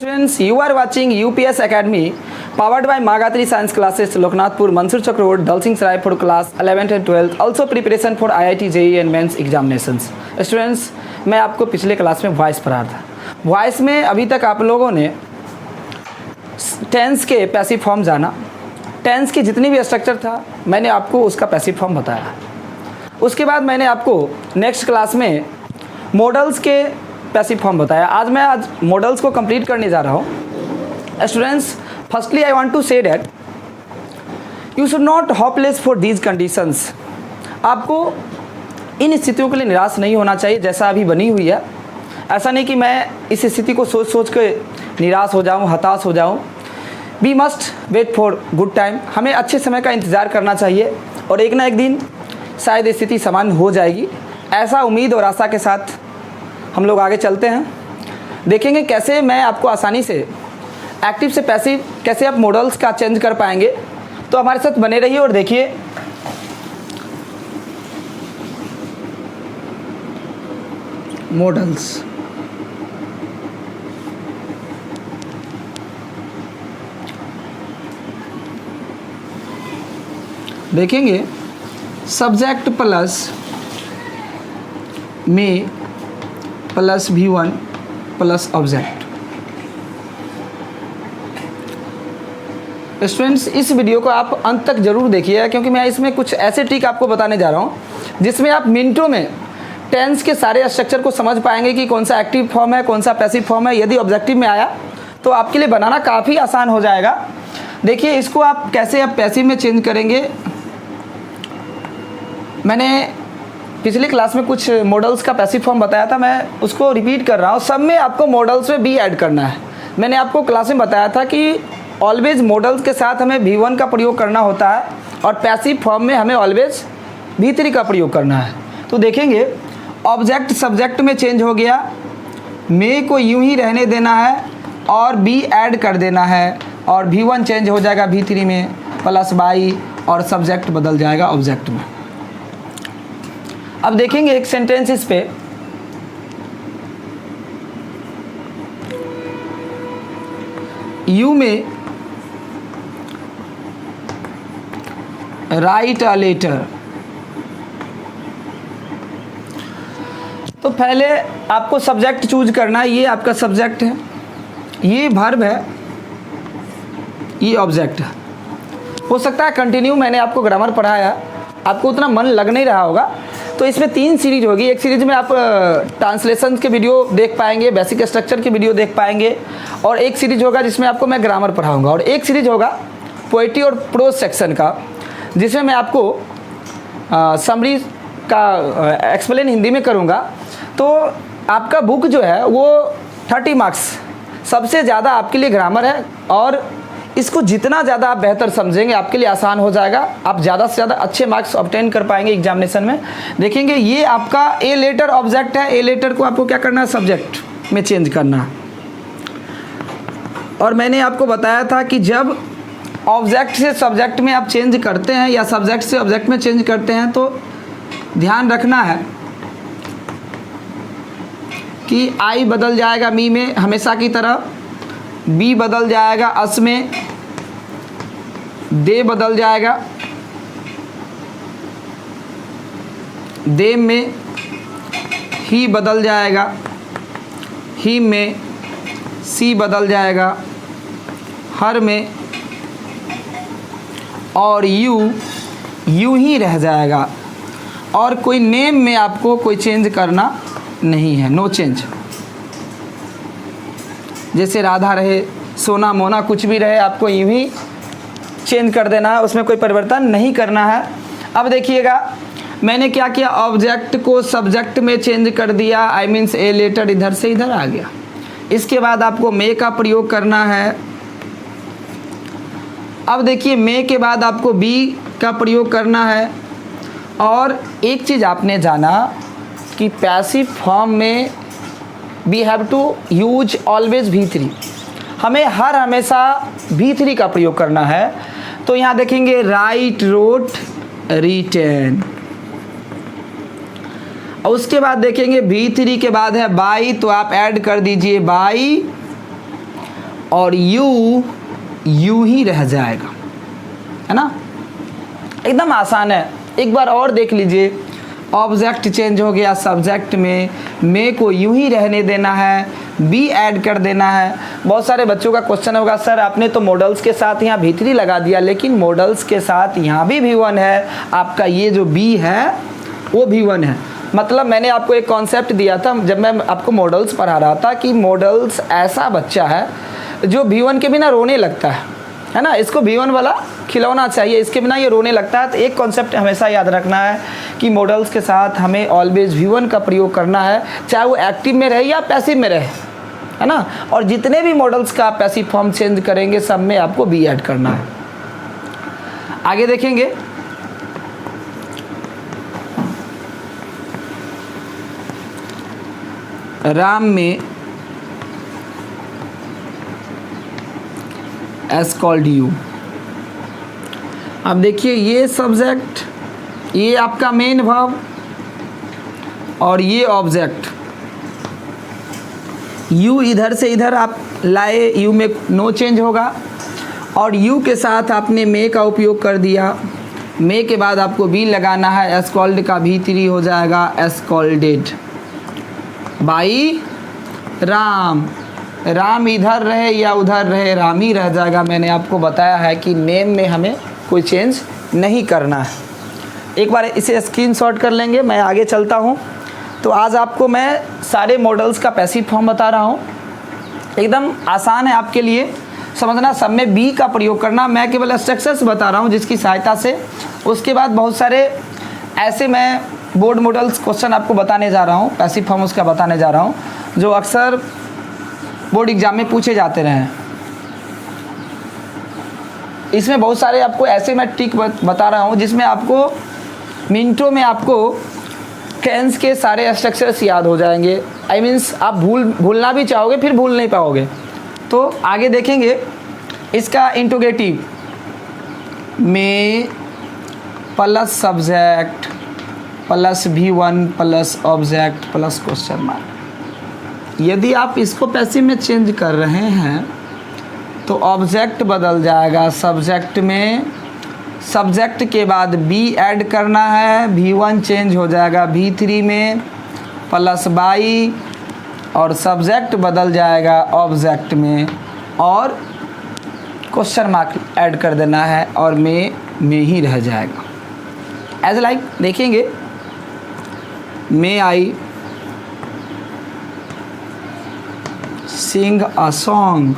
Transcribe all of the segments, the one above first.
Students, you are watching UPS Academy powered by Magatri Science Classes, Loknathpur, Mansur Chowk Road, Dalsing Sarai for class 11th and 12th. Also preparation for IIT, JEE and mains examinations. Students, मैं आपको पिछले class में voice पढ़ा था. Voice में अभी तक आप लोगों ने टेंस के पैसिव फॉर्म जाना. टेंस की जितनी भी स्ट्रक्चर था मैंने आपको उसका पैसिव फॉर्म बताया. उसके बाद मैंने आपको नेक्स्ट क्लास में मॉडल्स के पैसिव फॉर्म बताया. आज मॉडल्स को कंप्लीट करने जा रहा हूँ. Students, firstly I want to say that you should not hopeless for these conditions. आपको इन स्थितियों के लिए निराश नहीं होना चाहिए जैसा अभी बनी हुई है. ऐसा नहीं कि मैं इस स्थिति को सोच सोच के निराश हो जाऊँ, हताश हो जाऊँ. We must wait for good time. हमें अच्छे समय का इंतज़ार करना चाहिए और एक ना एक दिन शायद स्थिति सामान्य हो जाएगी. ऐसा उम्मीद और आशा के साथ हम लोग आगे चलते हैं. देखेंगे कैसे मैं आपको आसानी से एक्टिव से पैसिव कैसे आप मॉडल्स का चेंज कर पाएंगे. तो हमारे साथ बने रहिए और देखिए. मॉडल्स देखेंगे. सब्जेक्ट प्लस में plus V1 plus object. Students, इस वीडियो को आप अंत तक जरूर देखिएगा क्योंकि मैं इसमें कुछ ऐसे ट्रिक आपको बताने जा रहा हूँ जिसमें आप मिनटों में टेंस के सारे स्ट्रक्चर को समझ पाएंगे कि कौन सा एक्टिव फॉर्म है, कौन सा पैसिव फॉर्म है. यदि ऑब्जेक्टिव में आया तो आपके लिए बनाना काफ़ी आसान हो जाएगा. देखिए इसको आप कैसे आप पैसिव में चेंज करेंगे. मैंने पिछली क्लास में कुछ मॉडल्स का पैसिव फॉर्म बताया था, मैं उसको रिपीट कर रहा हूँ. सब में आपको मॉडल्स में बी ऐड करना है. मैंने आपको क्लास में बताया था कि ऑलवेज मॉडल्स के साथ हमें V1 का प्रयोग करना होता है और पैसिव फॉर्म में हमें ऑलवेज V3 का प्रयोग करना है. तो देखेंगे ऑब्जेक्ट सब्जेक्ट में चेंज हो गया. मे को यूं ही रहने देना है और बी ऐड कर देना है और V1 चेंज हो जाएगा V3 में प्लस बाई और सब्जेक्ट बदल जाएगा ऑब्जेक्ट में. अब देखेंगे एक सेंटेंस इस पे. यू में राइट अ लेटर. तो पहले आपको सब्जेक्ट चूज करना है. ये आपका सब्जेक्ट है, ये वर्ब है, ये ऑब्जेक्ट है. हो सकता है कंटिन्यू मैंने आपको ग्रामर पढ़ाया, आपको उतना मन लग नहीं रहा होगा. तो इसमें 3 सीरीज होगी. एक सीरीज में आप ट्रांसलेशन के वीडियो देख पाएंगे, बेसिक स्ट्रक्चर के वीडियो देख पाएंगे और एक सीरीज होगा जिसमें आपको मैं ग्रामर पढ़ाऊंगा और एक सीरीज होगा पोएट्री और प्रोज सेक्शन का जिसमें मैं आपको समरी का एक्सप्लेन हिंदी में करूंगा. तो आपका बुक जो है वो 30 मार्क्स सबसे ज़्यादा आपके लिए ग्रामर है और इसको जितना ज़्यादा आप बेहतर समझेंगे आपके लिए आसान हो जाएगा. आप ज़्यादा से ज़्यादा अच्छे मार्क्स ऑब्टेन कर पाएंगे एग्जामिनेशन में. देखेंगे ये आपका ए लेटर ऑब्जेक्ट है. ए लेटर को आपको क्या करना है, सब्जेक्ट में चेंज करना है. और मैंने आपको बताया था कि जब ऑब्जेक्ट से सब्जेक्ट में आप चेंज करते हैं या सब्जेक्ट से ऑब्जेक्ट में चेंज करते हैं तो ध्यान रखना है कि आई बदल जाएगा मी में हमेशा की तरह, बी बदल जाएगा अस में, दे बदल जाएगा देम में, ही बदल जाएगा ही में, सी बदल जाएगा हर में और यू ही रह जाएगा. और कोई नेम में आपको कोई चेंज करना नहीं है, नो चेंज. जैसे राधा रहे, सोना मोना कुछ भी रहे, आपको यूं ही चेंज कर देना है, उसमें कोई परिवर्तन नहीं करना है. अब देखिएगा मैंने क्या किया, ऑब्जेक्ट को सब्जेक्ट में चेंज कर दिया. आई मीन्स ए लेटर इधर से इधर आ गया. इसके बाद आपको मे का प्रयोग करना है. अब देखिए मे के बाद आपको बी का प्रयोग करना है. और एक चीज़ आपने जाना कि पैसिव फॉर्म में we have to use always V3. हमें हमेशा V3 का प्रयोग करना है. तो यहाँ देखेंगे राइट, रोट, रिटेन. और उसके बाद देखेंगे V3 के बाद है बाई, तो आप ऐड कर दीजिए बाई और यू यू ही रह जाएगा, है ना। एकदम आसान है। एक बार और देख लीजिए, ऑब्जेक्ट चेंज हो गया सब्जेक्ट में, मे को यूं ही रहने देना है, बी ऐड कर देना है। बहुत सारे बच्चों का क्वेश्चन होगा, सर आपने तो मॉडल्स के साथ यहाँ भीतरी लगा दिया, लेकिन मॉडल्स के साथ यहाँ भी V1 है, आपका ये जो बी है वो V1 है। मतलब मैंने आपको एक कॉन्सेप्ट दिया था जब मैं आपको मॉडल्स पढ़ा रहा था कि मॉडल्स ऐसा बच्चा है जो V1 के बिना रोने लगता है ना। इसको V1 वाला खिलौना चाहिए, इसके बिना ये रोने लगता है। तो एक कॉन्सेप्ट हमेशा याद रखना है कि मॉडल्स के साथ हमें ऑलवेज V1 का प्रयोग करना है, चाहे वो एक्टिव में रहे या पैसिव में रहे, है ना। और जितने भी मॉडल्स का पैसिव फॉर्म चेंज करेंगे सब में आपको बी ऐड करना है। आगे देखेंगे, राम में एस कॉल्ड यू। अब देखिए, ये सब्जेक्ट, ये आपका मेन वर्ब और ये ऑब्जेक्ट। यू इधर से इधर आप लाए, यू में नो चेंज होगा, और यू के साथ आपने मे का उपयोग कर दिया। मे के बाद आपको बी लगाना है, एस कॉल्ड का भी3 हो जाएगा एस कॉल्डेड बाई राम। राम इधर रहे या उधर रहे, राम ही रह जाएगा। मैंने आपको बताया है कि नेम में हमें कोई चेंज नहीं करना है। एक बार इसे स्क्रीनशॉट कर लेंगे, मैं आगे चलता हूँ। तो आज आपको मैं सारे मॉडल्स का पैसिव फॉर्म बता रहा हूँ, एकदम आसान है आपके लिए समझना। सब में बी का प्रयोग करना, मैं केवल स्ट्रक्चर्स बता रहा हूँ जिसकी सहायता से। उसके बाद बहुत सारे ऐसे मैं बोर्ड मॉडल्स क्वेश्चन आपको बताने जा रहा हूँ, पैसिव फॉर्म उसका बताने जा रहा हूँ, जो अक्सर बोर्ड एग्जाम में पूछे जाते रहे हैं। इसमें बहुत सारे आपको ऐसे मैं ट्रिक बता रहा हूँ जिसमें आपको मिनटों में आपको टेंस के सारे स्ट्रक्चर्स याद हो जाएंगे। आई मीन्स आप भूलना भी चाहोगे फिर भूल नहीं पाओगे। तो आगे देखेंगे, इसका इंट्रोगेटिव में plus subject plus V1 plus object plus question mark. यदि आप इसको पैसिव में चेंज कर रहे हैं तो ऑब्जेक्ट बदल जाएगा सब्जेक्ट में, सब्जेक्ट के बाद बी ऐड करना है, V1 चेंज हो जाएगा V3 में प्लस बाई, और सब्जेक्ट बदल जाएगा ऑब्जेक्ट में, और क्वेश्चन मार्क ऐड कर देना है और में ही रह जाएगा। एज लाइक देखेंगे, मे आई सिंग अ सॉन्ग।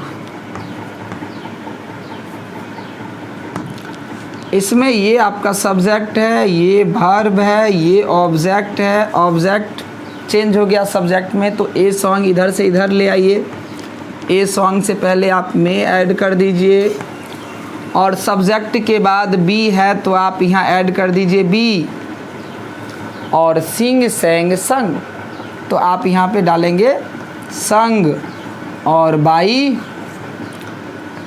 इसमें ये आपका सब्जेक्ट है, ये वर्ब है, ये ऑब्जेक्ट है। ऑब्जेक्ट चेंज हो गया सब्जेक्ट में, तो ए सॉन्ग इधर से इधर ले आइए। ए सॉन्ग से पहले आप मे ऐड कर दीजिए, और सब्जेक्ट के बाद बी है तो आप यहाँ ऐड कर दीजिए बी, और सिंग सेंग संग तो आप यहाँ पे डालेंगे संग, और बाई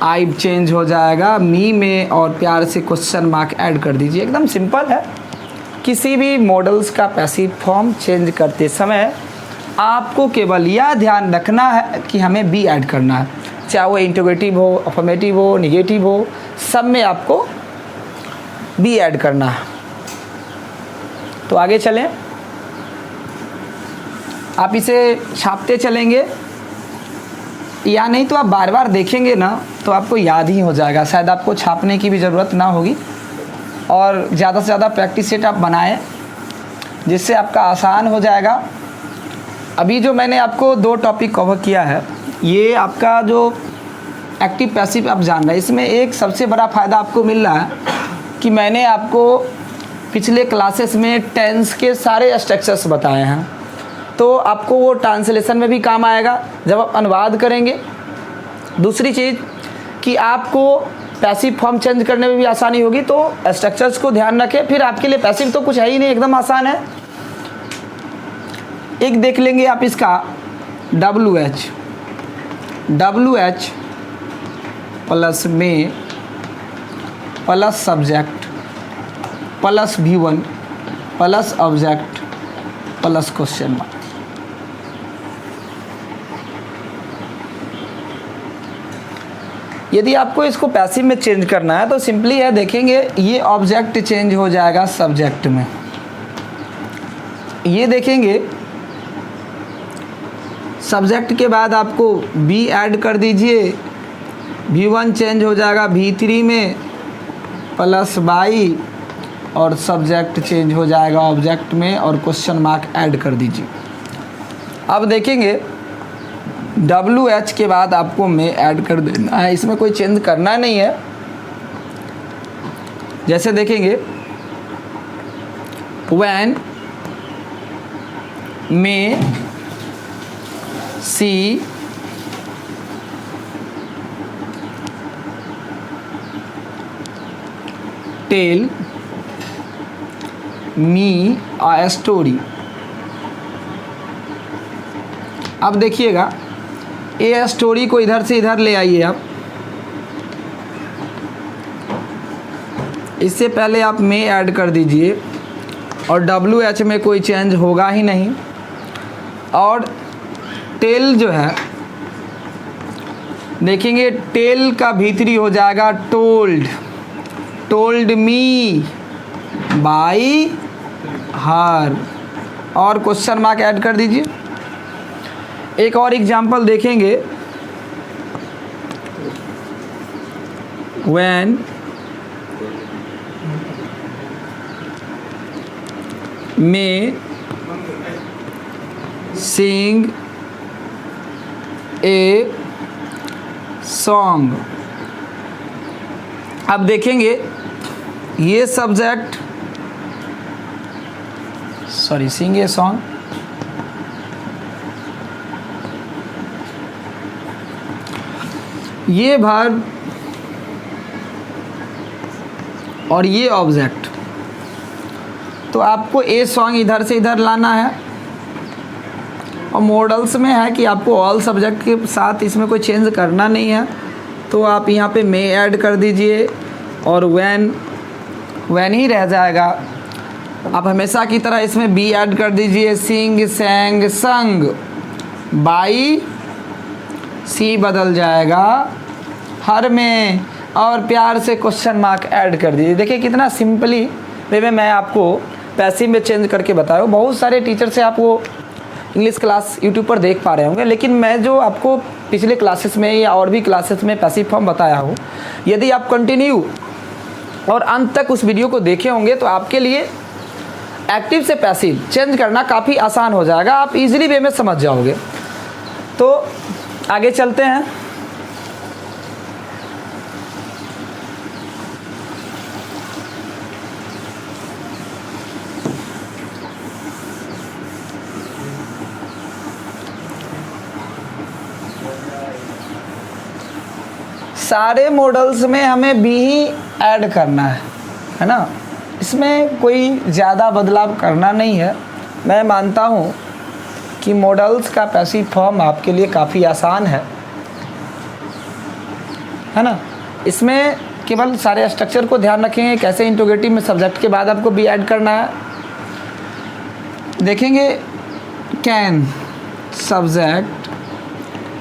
आई चेंज हो जाएगा मी में, और प्यार से क्वेश्चन मार्क ऐड कर दीजिए। एकदम सिंपल है। किसी भी मॉडल्स का पैसिव फॉर्म चेंज करते समय आपको केवल यह ध्यान रखना है कि हमें बी ऐड करना है, चाहे वो इंट्रोगेटिव हो, अफर्मेटिव हो, निगेटिव हो, सब में आपको बी ऐड करना है। तो आगे चलें, आप इसे छापते चलेंगे, या नहीं तो आप बार बार देखेंगे ना तो आपको याद ही हो जाएगा। शायद आपको छापने की भी ज़रूरत ना होगी, और ज़्यादा से ज़्यादा प्रैक्टिस सेट आप बनाएं जिससे आपका आसान हो जाएगा। अभी जो मैंने आपको 2 टॉपिक कवर किया है, ये आपका जो एक्टिव पैसिव आप जान रहे हैं, इसमें एक सबसे बड़ा फ़ायदा आपको मिल रहा है कि मैंने आपको पिछले क्लासेस में टेंस के सारे स्ट्रक्चर्स बताए हैं, तो आपको वो ट्रांसलेशन में भी काम आएगा जब आप अनुवाद करेंगे। दूसरी चीज़ कि आपको पैसिव फॉर्म चेंज करने में भी आसानी होगी, तो स्ट्रक्चर्स को ध्यान रखें। फिर आपके लिए पैसिव तो कुछ है ही नहीं, एकदम आसान है। एक देख लेंगे आप इसका WH प्लस में plus subject plus V1 plus object plus question mark. यदि आपको इसको पैसिव में चेंज करना है तो सिंपली है, देखेंगे ये ऑब्जेक्ट चेंज हो जाएगा सब्जेक्ट में। ये देखेंगे सब्जेक्ट के बाद आपको बी ऐड कर दीजिए, V1 चेंज हो जाएगा V3 में प्लस बाई, और सब्जेक्ट चेंज हो जाएगा ऑब्जेक्ट में और क्वेश्चन मार्क ऐड कर दीजिए। अब देखेंगे WH के बाद आपको में ऐड कर देना है, इसमें कोई चेंज करना नहीं है। जैसे देखेंगे when may see tell me a story। अब देखिएगा ए स्टोरी को इधर से इधर ले आइए आप। इससे पहले आप में ऐड कर दीजिए और WH में कोई चेंज होगा ही नहीं। और टेल जो है देखेंगे टेल का V3 हो जाएगा told, told me by her, और क्वेश्चन मार्क ऐड कर दीजिए। एक और एग्जांपल देखेंगे when may sing a song। अब देखेंगे ये सब्जेक्ट सिंग ए सॉन्ग, ये वर्ब और ये ऑब्जेक्ट, तो आपको ए सॉन्ग इधर से इधर लाना है। और मॉडल्स में है कि आपको ऑल सब्जेक्ट के साथ इसमें कोई चेंज करना नहीं है, तो आप यहाँ पे मे ऐड कर दीजिए और वैन ही रह जाएगा। आप हमेशा की तरह इसमें बी ऐड कर दीजिए, सिंग सेंग संग, बाई सी बदल जाएगा हर में, और प्यार से क्वेश्चन मार्क ऐड कर दीजिए। देखिए कितना सिंपली वे में मैं आपको पैसिव में चेंज करके बताया। बहुत सारे टीचर से आप वो इंग्लिश क्लास यूट्यूब पर देख पा रहे होंगे, लेकिन मैं जो आपको पिछले क्लासेस में या और भी क्लासेस में पैसिव फॉर्म बताया हूँ, यदि आप कंटिन्यू और अंत तक उस वीडियो को देखे होंगे तो आपके लिए एक्टिव से पैसिव चेंज करना काफ़ी आसान हो जाएगा, आप इजीली वे में समझ जाओगे। तो आगे चलते हैं। सारे मॉडल्स में हमें बी ही ऐड करना है ना, इसमें कोई ज़्यादा बदलाव करना नहीं है। मैं मानता हूँ कि मॉडल्स का पैसिव फॉर्म आपके लिए काफ़ी आसान है ना। इसमें केवल सारे स्ट्रक्चर को ध्यान रखेंगे, कैसे इंट्रोगेटिव में सब्जेक्ट के बाद आपको बी ऐड करना है। देखेंगे can subject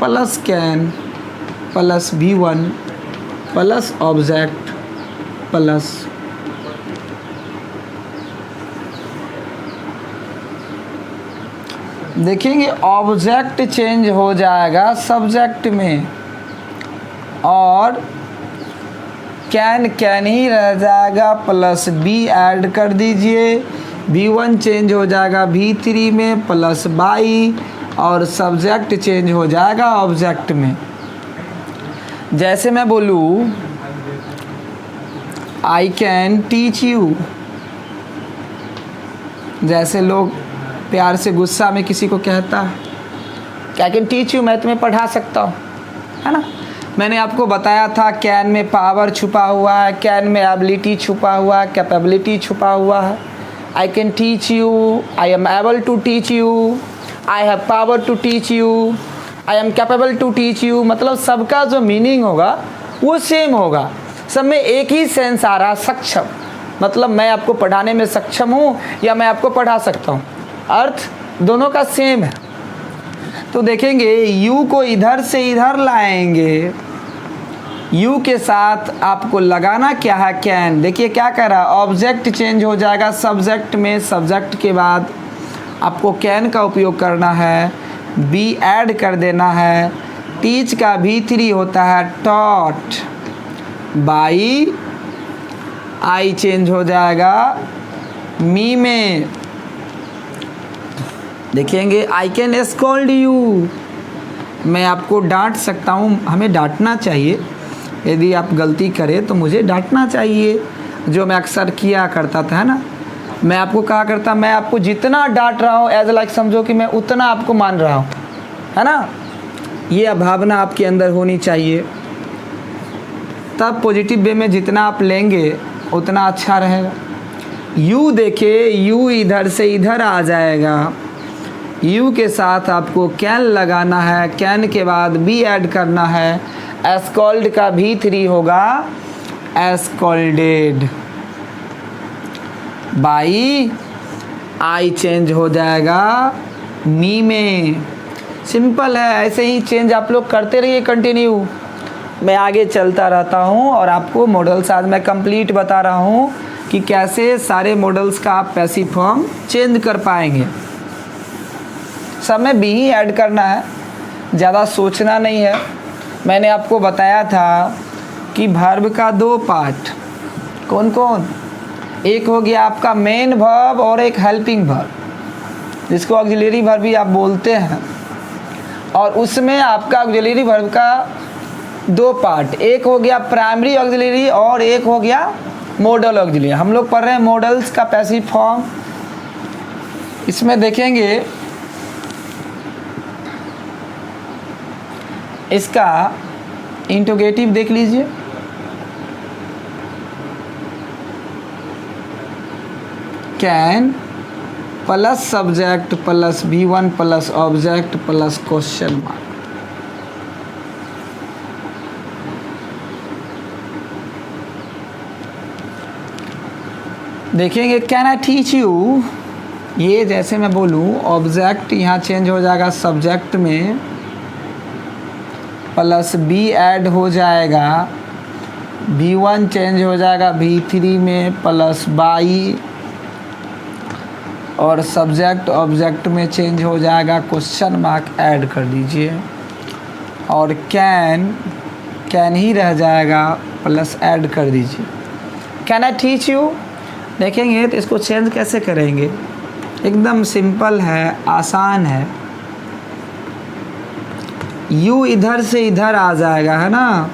plus can plus V1 plus object plus देखेंगे ऑब्जेक्ट चेंज हो जाएगा सब्जेक्ट में और कैन ही रह जाएगा, प्लस बी ऐड कर दीजिए। V1 चेंज हो जाएगा V3 में प्लस बाई, और सब्जेक्ट चेंज हो जाएगा ऑब्जेक्ट में। जैसे मैं बोलूँ आई कैन टीच यू, जैसे लोग प्यार से गुस्सा में किसी को कहता है आई कैन टीच यू, मैं तुम्हें पढ़ा सकता हूँ, है ना। मैंने आपको बताया था कैन में पावर छुपा हुआ है, कैन में एबिलिटी छुपा हुआ है, कैपेबिलिटी छुपा हुआ है। I can teach you, I am able to teach you, I have power to teach you, I am capable to teach you, मतलब सबका जो मीनिंग होगा वो सेम होगा, सब में एक ही सेंस आ रहा, सक्षम, मतलब मैं आपको पढ़ाने में सक्षम हूँ या मैं आपको पढ़ा सकता हूँ, अर्थ दोनों का सेम है। तो देखेंगे यू को इधर से इधर लाएंगे यू के साथ आपको लगाना क्या है, कैन। देखिए क्या कर रहा है, ऑब्जेक्ट चेंज हो जाएगा सब्जेक्ट में, सब्जेक्ट के बाद आपको कैन का उपयोग करना है, बी ऐड कर देना है, टीच का V3 होता है टॉट, बाई आई चेंज हो जाएगा मी में। देखेंगे आई कैन स्कोल्ड यू, मैं आपको डांट सकता हूँ, हमें डांटना चाहिए, यदि आप गलती करें तो मुझे डांटना चाहिए, जो मैं अक्सर किया करता था, है ना। मैं आपको कहा करता, मैं आपको जितना डांट रहा हूँ एज लाइक समझो कि मैं उतना आपको मान रहा हूँ, है ना। ये भावना आपके अंदर होनी चाहिए, तब पॉजिटिव वे में जितना आप लेंगे उतना अच्छा रहेगा। यू देखिए, यू इधर से इधर आ जाएगा, यू के साथ आपको कैन लगाना है, कैन के बाद बी ऐड करना है, एस्कॉल्ड का V3 होगा एस्कॉल्डेड, बाई आई चेंज हो जाएगा मी में। सिंपल है, ऐसे ही चेंज आप लोग करते रहिए कंटिन्यू, मैं आगे चलता रहता हूँ और आपको मॉडल्स आज मैं कंप्लीट बता रहा हूँ कि कैसे सारे मॉडल्स का आप पैसिव फॉर्म चेंज कर पाएंगे। सब में बी ही ऐड करना है, ज़्यादा सोचना नहीं है। मैंने आपको बताया था कि वर्ब का 2 पार्ट कौन कौन, एक हो गया आपका मेन वर्ब और एक हेल्पिंग वर्ब, जिसको ऑक्सिलरी वर्ब भी आप बोलते हैं, और उसमें आपका ऑक्सिलरी वर्ब का 2 पार्ट, एक हो गया प्राइमरी ऑक्सिलरी और एक हो गया मॉडल ऑक्सिलरी। हम लोग पढ़ रहे हैं मॉडल्स का पैसिव फॉर्म। इसमें देखेंगे इसका इंटरोगेटिव देख लीजिए, can plus subject plus V1 plus object plus question mark. देखेंगे कैन आई टीच यू, ये जैसे मैं बोलूँ ऑब्जेक्ट यहाँ चेंज हो जाएगा सब्जेक्ट में, प्लस बी ऐड हो जाएगा, V1 चेंज हो जाएगा V3 में, प्लस बाई और सब्जेक्ट ऑब्जेक्ट में चेंज हो जाएगा, क्वेश्चन मार्क ऐड कर दीजिए, और कैन ही रह जाएगा, प्लस ऐड कर दीजिए। कैन आई टीच यू, देखेंगे तो इसको चेंज कैसे करेंगे, एकदम सिंपल है, आसान है। यू इधर से इधर आ जाएगा, है ना,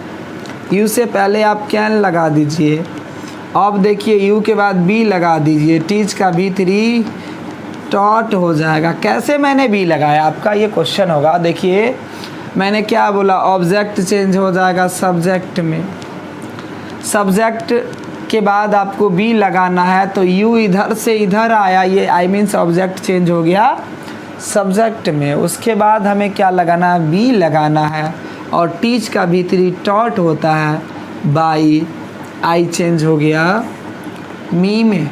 यू से पहले आप कैन लगा दीजिए, अब देखिए यू के बाद बी लगा दीजिए, टीच का V3 टॉट हो जाएगा। कैसे मैंने बी लगाया, आपका ये क्वेश्चन होगा। देखिए मैंने क्या बोला, ऑब्जेक्ट चेंज हो जाएगा सब्जेक्ट में, सब्जेक्ट के बाद आपको बी लगाना है, तो यू इधर से इधर आया, ये आई मीन्स ऑब्जेक्ट चेंज हो गया सब्जेक्ट में। उसके बाद हमें क्या लगाना है, बी लगाना है, और टीच का V3 टॉट होता है बाई आई चेंज हो गया मी में।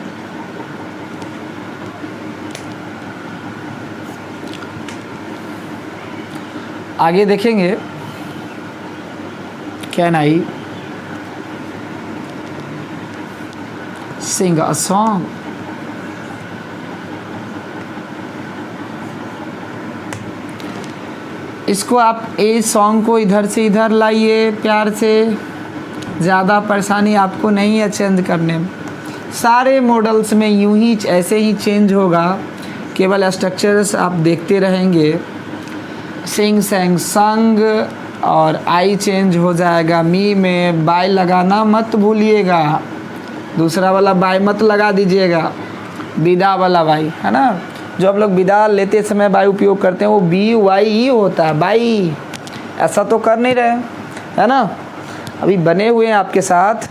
आगे देखेंगे can I Singh a song, इसको आप ए सॉन्ग को इधर से इधर लाइए प्यार से, ज़्यादा परेशानी आपको नहीं है चेंज करने में। सारे मॉडल्स में यूं ही ऐसे ही चेंज होगा, केवल स्ट्रक्चर्स आप देखते रहेंगे। सिंग सेंग संग, और आई चेंज हो जाएगा मी में, बाय लगाना मत भूलिएगा, दूसरा वाला बाय मत लगा दीजिएगा, विदा वाला बाय, है ना। जो आप लोग विदा लेते समय बाय उपयोग करते हैं वो BYE होता है, बाई। ऐसा तो कर नहीं रहे, है ना, अभी बने हुए हैं आपके साथ।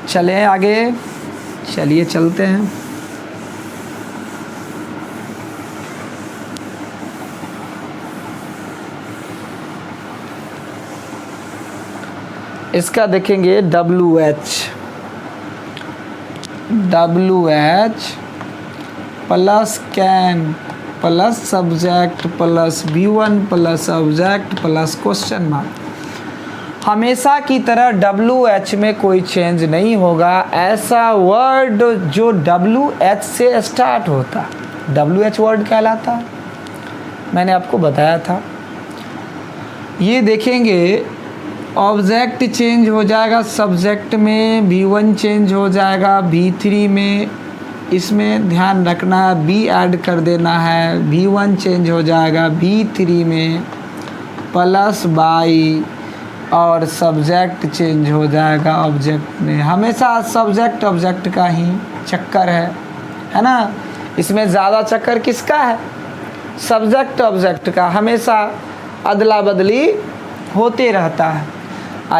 चलें आगे, चलिए चलते हैं। इसका देखेंगे WH plus can plus subject plus V1 plus subject plus question mark. हमेशा की तरह WH में कोई चेंज नहीं होगा। ऐसा वर्ड जो WH से स्टार्ट होता, WH वर्ड कहलाता, मैंने आपको बताया था। ये देखेंगे ऑब्जेक्ट चेंज हो जाएगा, सब्जेक्ट में V1 चेंज हो जाएगा, V3 में इसमें ध्यान रखना है, B ऐड कर देना है, V1 चेंज हो जाएगा V3 में प्लस बाई, और सब्जेक्ट चेंज हो जाएगा ऑब्जेक्ट में। हमेशा सब्जेक्ट ऑब्जेक्ट का ही चक्कर है ना। इसमें ज़्यादा चक्कर किसका है? सब्जेक्ट ऑब्जेक्ट का। हमेशा अदला बदली होते रहता है।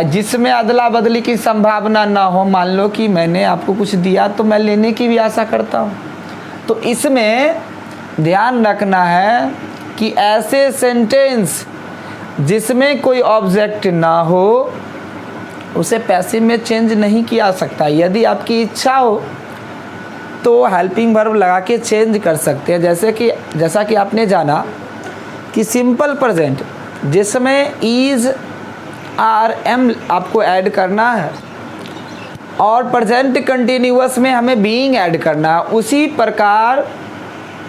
जिसमें अदला बदली की संभावना ना हो, मान लो कि मैंने आपको कुछ दिया तो मैं लेने की भी आशा करता हूँ, तो इसमें ध्यान रखना है कि ऐसे सेंटेंस जिसमें कोई ऑब्जेक्ट ना हो उसे पैसिव में चेंज नहीं किया सकता। यदि आपकी इच्छा हो तो हेल्पिंग वर्ब लगा के चेंज कर सकते हैं। जैसा कि आपने जाना कि सिंपल प्रेजेंट जिसमें इज आर एम आपको ऐड करना है और प्रेजेंट कंटिन्यूअस में हमें बीइंग ऐड करना है, उसी प्रकार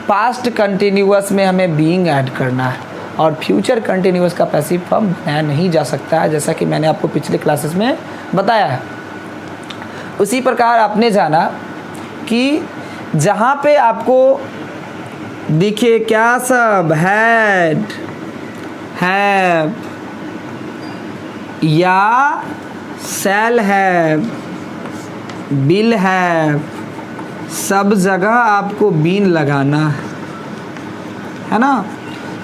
पास्ट कंटिन्यूअस में हमें बीइंग ऐड करना है और फ्यूचर कंटिन्यूअस का पैसिव फॉर्म बनाया नहीं जा सकता है, जैसा कि मैंने आपको पिछले क्लासेस में बताया है। उसी प्रकार आपने जाना कि जहाँ पे आपको दिखे क्या सब, हैड, हैव या शैल हैव, विल हैव, सब जगह आपको बीन लगाना है ना।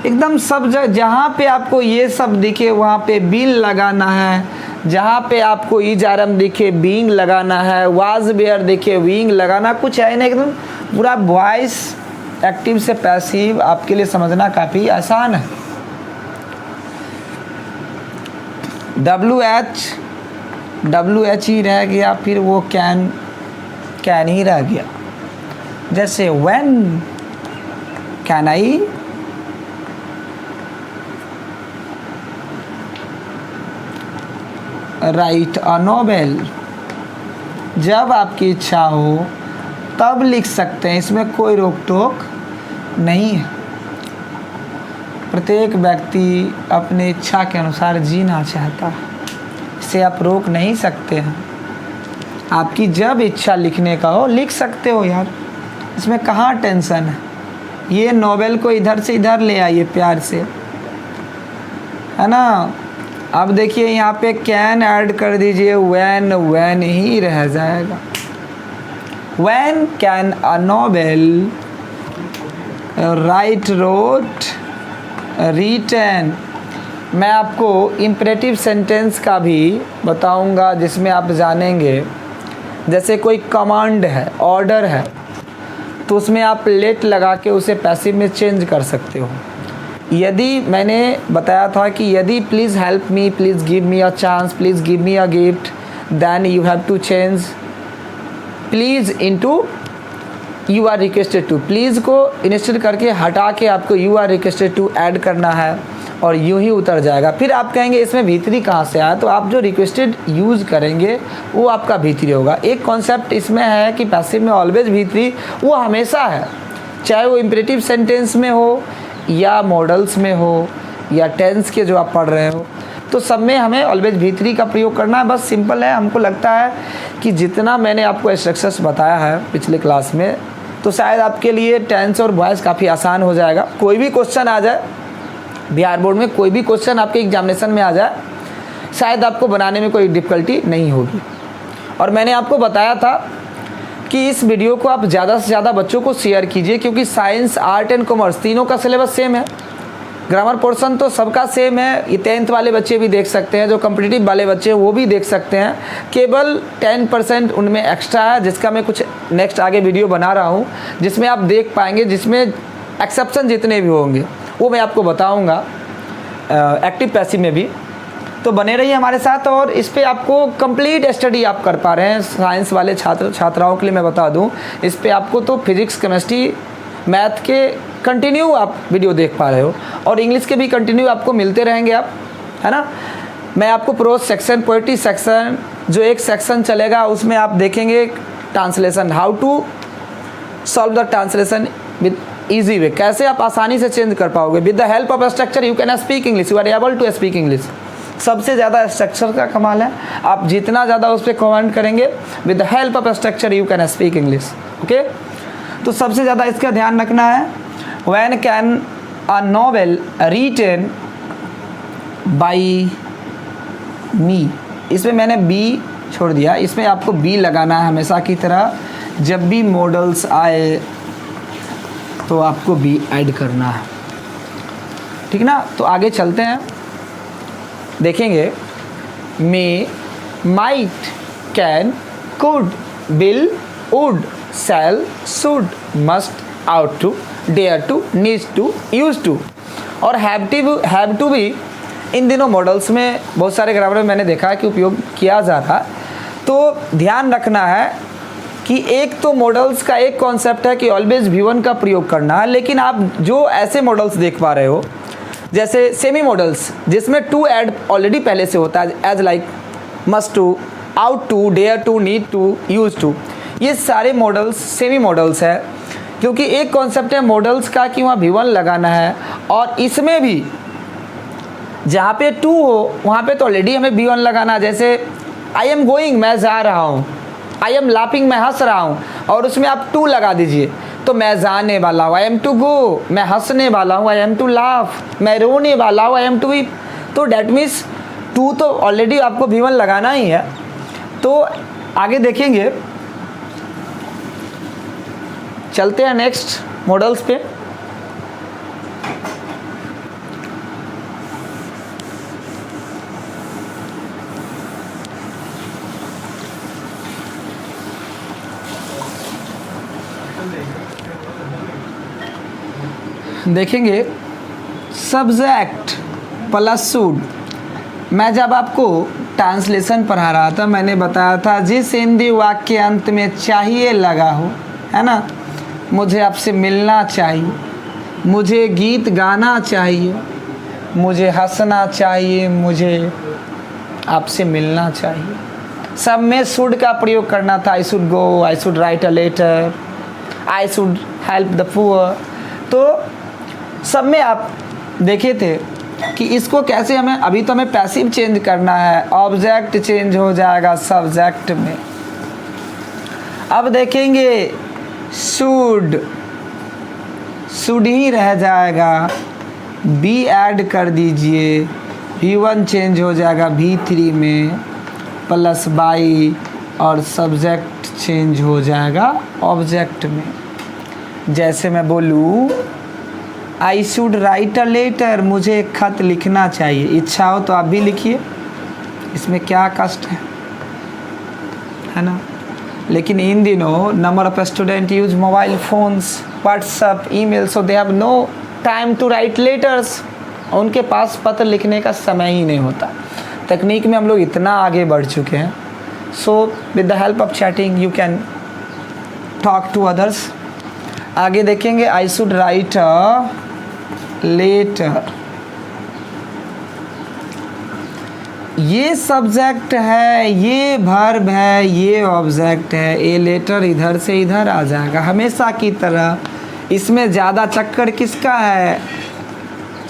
एकदम सब जगह जहाँ पे आपको ये सब दिखे वहाँ पे बीन लगाना है। जहाँ पे आपको इजारम दिखे बीइंग लगाना है, वाज वेयर दिखे बीइंग लगाना। कुछ है ना, एकदम पूरा वॉइस एक्टिव से पैसिव आपके लिए समझना काफ़ी आसान है। WH ही रह गया, फिर वो कैन ही रह गया। जैसे when can I right a novel, जब आपकी इच्छा हो तब लिख सकते हैं, इसमें कोई रोक टोक नहीं है। प्रत्येक व्यक्ति अपनी इच्छा के अनुसार जीना चाहता है, इसे आप रोक नहीं सकते हैं। आपकी जब इच्छा लिखने का हो लिख सकते हो यार, इसमें कहाँ टेंशन है। ये नोवेल को इधर से इधर ले आइए प्यार से, है ना। अब देखिए यहाँ पे कैन ऐड कर दीजिए, व्हेन ही रह जाएगा। When can a novel write wrote written. मैं आपको इम्परेटिव सेंटेंस का भी बताऊंगा जिसमें आप जानेंगे। जैसे कोई कमांड है, ऑर्डर है, तो उसमें आप लेट लगा के उसे पैसिव में चेंज कर सकते हो। यदि मैंने बताया था कि यदि please help me, please give me a chance, please give me a gift, then you have to change please into you are requested to. Please को इंस्टेड करके हटा के आपको you are requested to add करना है और यूं ही उतर जाएगा। फिर आप कहेंगे इसमें भीतरी कहाँ से आया, तो आप जो रिक्वेस्टेड यूज़ करेंगे वो आपका भीतरी होगा। एक कॉन्सेप्ट इसमें है कि पैसिव में ऑलवेज भीतरी वो हमेशा है, चाहे वो इम्परेटिव सेंटेंस में हो या मॉडल्स में हो या टेंस के जो आप पढ़ रहे हो, तो सब में हमें ऑलवेज भीतरी का प्रयोग करना है। बस सिंपल है। हमको लगता है कि जितना मैंने आपको इंस्ट्रक्शंस बताया है पिछले क्लास में, तो शायद आपके लिए टेंस और वॉइस काफ़ी आसान हो जाएगा। कोई भी क्वेश्चन आ जाए बिहार बोर्ड में, कोई भी क्वेश्चन आपके एग्जामिनेशन में आ जाए, शायद आपको बनाने में कोई डिफ़िकल्टी नहीं होगी। और मैंने आपको बताया था कि इस वीडियो को आप ज़्यादा से ज़्यादा बच्चों को शेयर कीजिए, क्योंकि साइंस, आर्ट एंड कॉमर्स तीनों का सिलेबस सेम है। ग्रामर पोर्शन तो सबका सेम है। ये 10th वाले बच्चे भी देख सकते हैं, जो कॉम्पिटिटिव वाले बच्चे हैं वो भी देख सकते हैं। केवल 10% उनमें एक्स्ट्रा है, जिसका मैं कुछ नेक्स्ट आगे वीडियो बना रहा हूँ, जिसमें आप देख पाएंगे, जिसमें एक्सेप्शन जितने भी होंगे वो मैं आपको बताऊँगा एक्टिव पैसिव में भी। तो बने रहिए हमारे साथ और इस पे आपको कंप्लीट स्टडी आप कर पा रहे हैं। साइंस वाले छात्राओं के लिए मैं बता दूं, इस पे आपको तो फिजिक्स, केमिस्ट्री, मैथ के कंटिन्यू आप वीडियो देख पा रहे हो, और इंग्लिश के भी कंटिन्यू आपको मिलते रहेंगे आप, है ना। मैं आपको प्रोज सेक्शन, पोएट्री सेक्शन, जो एक सेक्शन चलेगा उसमें आप देखेंगे translation, how to solve the translation with easy way, कैसे आप आसानी से चेंज कर पाओगे। With the help of structure you can speak English, you are able to speak English. सबसे ज़्यादा स्ट्रक्चर का कमाल है, आप जितना ज़्यादा उस पर कमेंट करेंगे, with the help of structure you can speak English. Okay, तो सबसे ज़्यादा इसका ध्यान रखना है। When can a novel written by me, इसमें मैंने बी छोड़ दिया, इसमें आपको बी लगाना है हमेशा की तरह। जब भी मॉडल्स आए तो आपको बी ऐड करना है, ठीक ना। तो आगे चलते हैं, देखेंगे may, might, can, could, will, would, shall, should, must, ought to, dare to, needs to, use to और हैव टू भी इन दिनों मॉडल्स में बहुत सारे ग्रामर में मैंने देखा है कि उपयोग किया जा रहा है। तो ध्यान रखना है कि एक तो मॉडल्स का एक कॉन्सेप्ट है कि ऑलवेज V1 का प्रयोग करना है, लेकिन आप जो ऐसे मॉडल्स देख पा रहे हो जैसे सेमी मॉडल्स जिसमें टू ऐड ऑलरेडी पहले से होता है, as like must to, ought to, dare to, need to, use to, ये सारे मॉडल्स सेमी मॉडल्स है, क्योंकि एक कॉन्सेप्ट है मॉडल्स का कि वहाँ V1 लगाना है, और इसमें भी जहाँ पे टू हो वहाँ पे तो ऑलरेडी हमें V1 लगाना है। जैसे आई एम गोइंग, मैं जा रहा हूँ, आई एम लाफिंग, मैं हंस रहा हूँ, और उसमें आप टू लगा दीजिए तो मैं जाने वाला हूँ, आई एम टू गो, मैं हंसने वाला हूँ, आई एम टू लाफ, मैं रोने वाला हूँ, आई एम टू वीप। तो डैट मीन्स टू तो ऑलरेडी आपको V1 लगाना ही है। तो आगे देखेंगे, चलते हैं नेक्स्ट मॉडल्स पे। देखेंगे सब्जेक्ट प्लस शुड। मैं जब आपको ट्रांसलेशन पढ़ा रहा था मैंने बताया था जिस हिंदी वाक्य के अंत में चाहिए लगा हो, है ना, मुझे आपसे मिलना चाहिए, मुझे गीत गाना चाहिए, मुझे हंसना चाहिए, मुझे आपसे मिलना चाहिए, सब में शुड का प्रयोग करना था। I should go, I should write a letter, I should help the poor. तो सब में आप देखे थे कि इसको कैसे हमें, अभी तो हमें पैसिव चेंज करना है, ऑब्जेक्ट चेंज हो जाएगा सब्जेक्ट में। अब देखेंगे शुड, शुड ही रह जाएगा, बी ऐड कर दीजिए, V1 चेंज हो जाएगा V3 में प्लस बाई, और सब्जेक्ट चेंज हो जाएगा ऑब्जेक्ट में। जैसे मैं बोलूँ I should write a letter, मुझे एक खत लिखना चाहिए, इच्छा हो तो आप भी लिखिए, इसमें क्या कष्ट है ना। लेकिन इन दिनों number of student use mobile phones, WhatsApp, email, so they have no time to write letters. उनके पास पत्र लिखने का समय ही नहीं होता। तकनीक में हम लोग इतना आगे बढ़ चुके हैं। So with the help of chatting you can talk to others. आगे देखेंगे I should write a letter, ये सब्जेक्ट है, ये वर्ब है, ये ऑब्जेक्ट है। ए लेटर इधर से इधर आ जाएगा हमेशा की तरह। इसमें ज़्यादा चक्कर किसका है,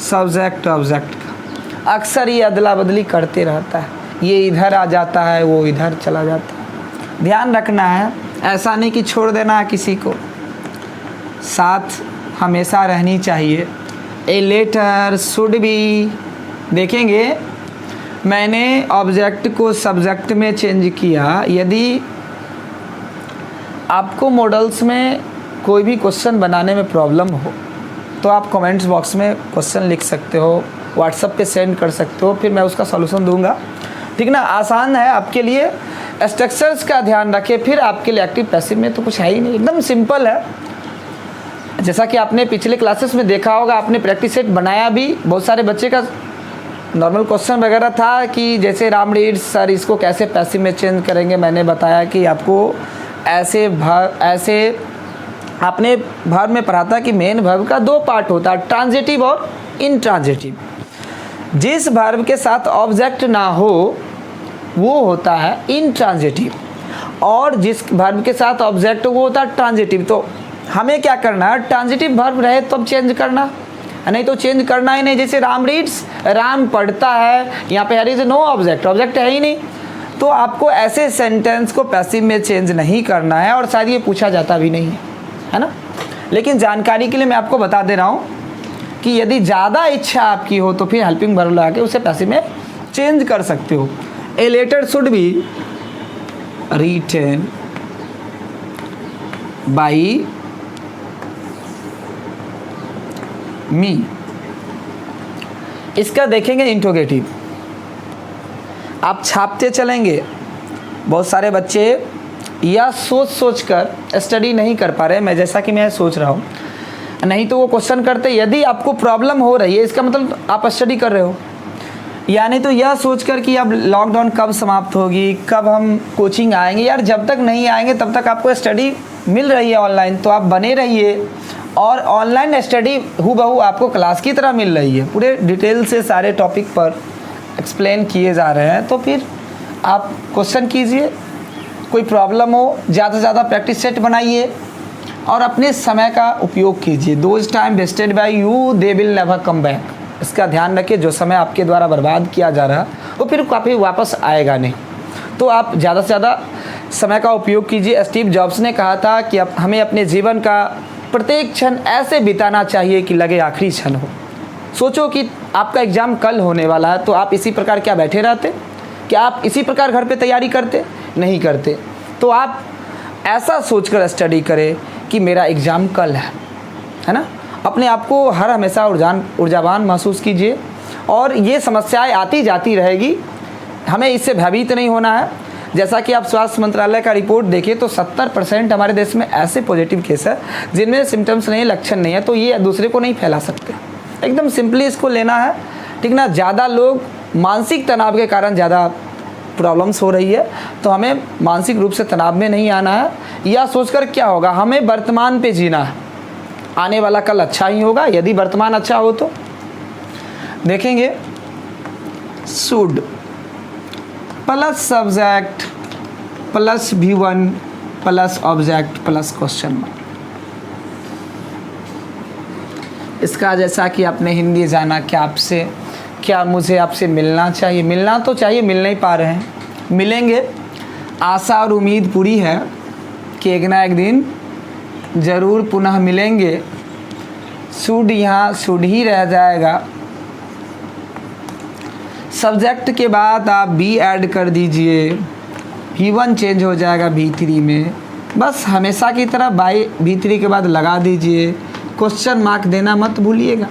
सब्जेक्ट ऑब्जेक्ट का। अक्सर ये अदला बदली करते रहता है, ये इधर आ जाता है, वो इधर चला जाता है। ध्यान रखना है, ऐसा नहीं कि छोड़ देना है किसी को, साथ हमेशा रहनी चाहिए। ए लेटर शुड बी, देखेंगे मैंने ऑब्जेक्ट को सब्जेक्ट में चेंज किया। यदि आपको मॉडल्स में कोई भी क्वेश्चन बनाने में प्रॉब्लम हो तो आप कमेंट्स बॉक्स में क्वेश्चन लिख सकते हो, व्हाट्सएप पे सेंड कर सकते हो, फिर मैं उसका सॉल्यूशन दूंगा, ठीक ना। आसान है आपके लिए, स्ट्रक्चर्स का ध्यान रखें, फिर आपके लिए एक्टिव पैसिव में तो कुछ है ही नहीं, एकदम सिंपल है। जैसा कि आपने पिछले क्लासेस में देखा होगा, आपने प्रैक्टिस सेट बनाया भी, बहुत सारे बच्चे का नॉर्मल क्वेश्चन वगैरह था कि जैसे राम रीड सर इसको कैसे पैसिव में चेंज करेंगे। मैंने बताया कि आपको ऐसे आपने वर्ब में पढ़ा था कि मेन वर्ब का दो पार्ट होता है, ट्रांजिटिव और इंट्रांजिटिव। जिस वर्ब के साथ ऑब्जेक्ट ना हो वो होता है इंट्रांजिटिव, और जिस वर्ब के साथ ऑब्जेक्ट वो होता है ट्रांजिटिव। तो हमें क्या करना है, ट्रांजिटिव वर्ब रहे तब चेंज करना, नहीं तो चेंज करना ही नहीं। जैसे राम रीड्स, राम पढ़ता है, यहाँ पे here is no object, object है ही नहीं। तो आपको ऐसे सेंटेंस को पैसिव में चेंज नहीं करना है, और शायद ये पूछा जाता भी नहीं है ना। लेकिन जानकारी के लिए मैं आपको बता दे रहा हूँ कि यदि ज़्यादा इच्छा आपकी हो तो फिर हेल्पिंग वर्ब लगा के उसे पैसिव में चेंज कर सकते हो। A letter should be written by me. इसका देखेंगे इंट्रोगेटिव। आप छापते चलेंगे। बहुत सारे बच्चे या सोच सोच कर स्टडी नहीं कर पा रहे, मैं जैसा कि मैं सोच रहा हूँ, नहीं तो वो क्वेश्चन करते यदि आपको प्रॉब्लम हो रही है इसका मतलब आप स्टडी कर रहे हो, यानी तो यह सोचकर कि अब लॉकडाउन कब समाप्त होगी, कब हम कोचिंग आएंगे। यार जब तक नहीं आएंगे तब तक आपको स्टडी मिल रही है ऑनलाइन, तो आप बने रहिए। और ऑनलाइन स्टडी हूबहू आपको क्लास की तरह मिल रही है, पूरे डिटेल से सारे टॉपिक पर एक्सप्लेन किए जा रहे हैं। तो फिर आप क्वेश्चन कीजिए, कोई प्रॉब्लम हो ज़्यादा से ज़्यादा प्रैक्टिस सेट बनाइए और अपने समय का उपयोग कीजिए। Those time wasted by you they will never come back. इसका ध्यान रखिए, जो समय आपके द्वारा बर्बाद किया जा रहा है वो फिर काफ़ी वापस आएगा नहीं। तो आप ज़्यादा से ज़्यादा समय का उपयोग कीजिए। स्टीव जॉब्स ने कहा था कि हमें अपने जीवन का प्रत्येक क्षण ऐसे बिताना चाहिए कि लगे आखिरी क्षण हो। सोचो कि आपका एग्ज़ाम कल होने वाला है, तो आप इसी प्रकार क्या बैठे रहते? क्या आप इसी प्रकार घर पे तैयारी करते? नहीं करते। तो आप ऐसा सोचकर स्टडी करें कि मेरा एग्ज़ाम कल है ना। अपने आप को हर हमेशा ऊर्जावान महसूस कीजिए, और ये समस्याएं आती जाती रहेगी, हमें इससे भयभीत नहीं होना है। जैसा कि आप स्वास्थ्य मंत्रालय का रिपोर्ट देखें तो 70% हमारे देश में ऐसे पॉजिटिव केस है जिनमें सिम्टम्स नहीं है, लक्षण नहीं है, तो ये दूसरे को नहीं फैला सकते। एकदम सिंपली इसको लेना है, ठीक ना। ज़्यादा लोग मानसिक तनाव के कारण ज़्यादा प्रॉब्लम्स हो रही है, तो हमें मानसिक रूप से तनाव में नहीं आना है। या सोचकर क्या होगा, हमें वर्तमान पे जीना है, आने वाला कल अच्छा ही होगा यदि वर्तमान अच्छा हो तो। देखेंगे should plus subject plus V1 plus object plus question mark. इसका जैसा कि आपने हिंदी जाना, क्या मुझे आपसे मिलना चाहिए, मिलना तो चाहिए, मिल नहीं पा रहे हैं, मिलेंगे। आशा और उम्मीद पूरी है कि एक ना एक दिन ज़रूर पुनः मिलेंगे। शुड यहाँ शुड ही रह जाएगा। सब्जेक्ट के बाद आप बी ऐड कर दीजिए, V1 चेंज हो जाएगा V3 में। बस हमेशा की तरह बाई V3 के बाद लगा दीजिए। क्वेश्चन मार्क देना मत भूलिएगा,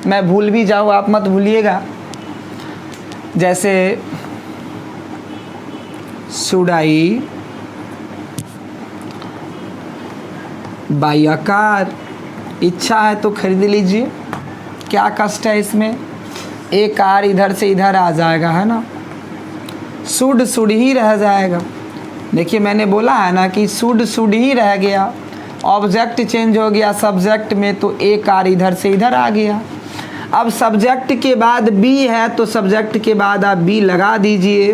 मैं भूल भी जाऊँ आप मत भूलिएगा। जैसे should I by a car, इच्छा है तो खरीद लीजिए, क्या कष्ट है इसमें, एक कार इधर से इधर आ जाएगा, है ना। शुड ही रह जाएगा। देखिए मैंने बोला है ना कि शुड ही रह गया, ऑब्जेक्ट चेंज हो गया सब्जेक्ट में, तो एक कार इधर से इधर आ गया। अब सब्जेक्ट के बाद बी है तो सब्जेक्ट के बाद आप बी लगा दीजिए,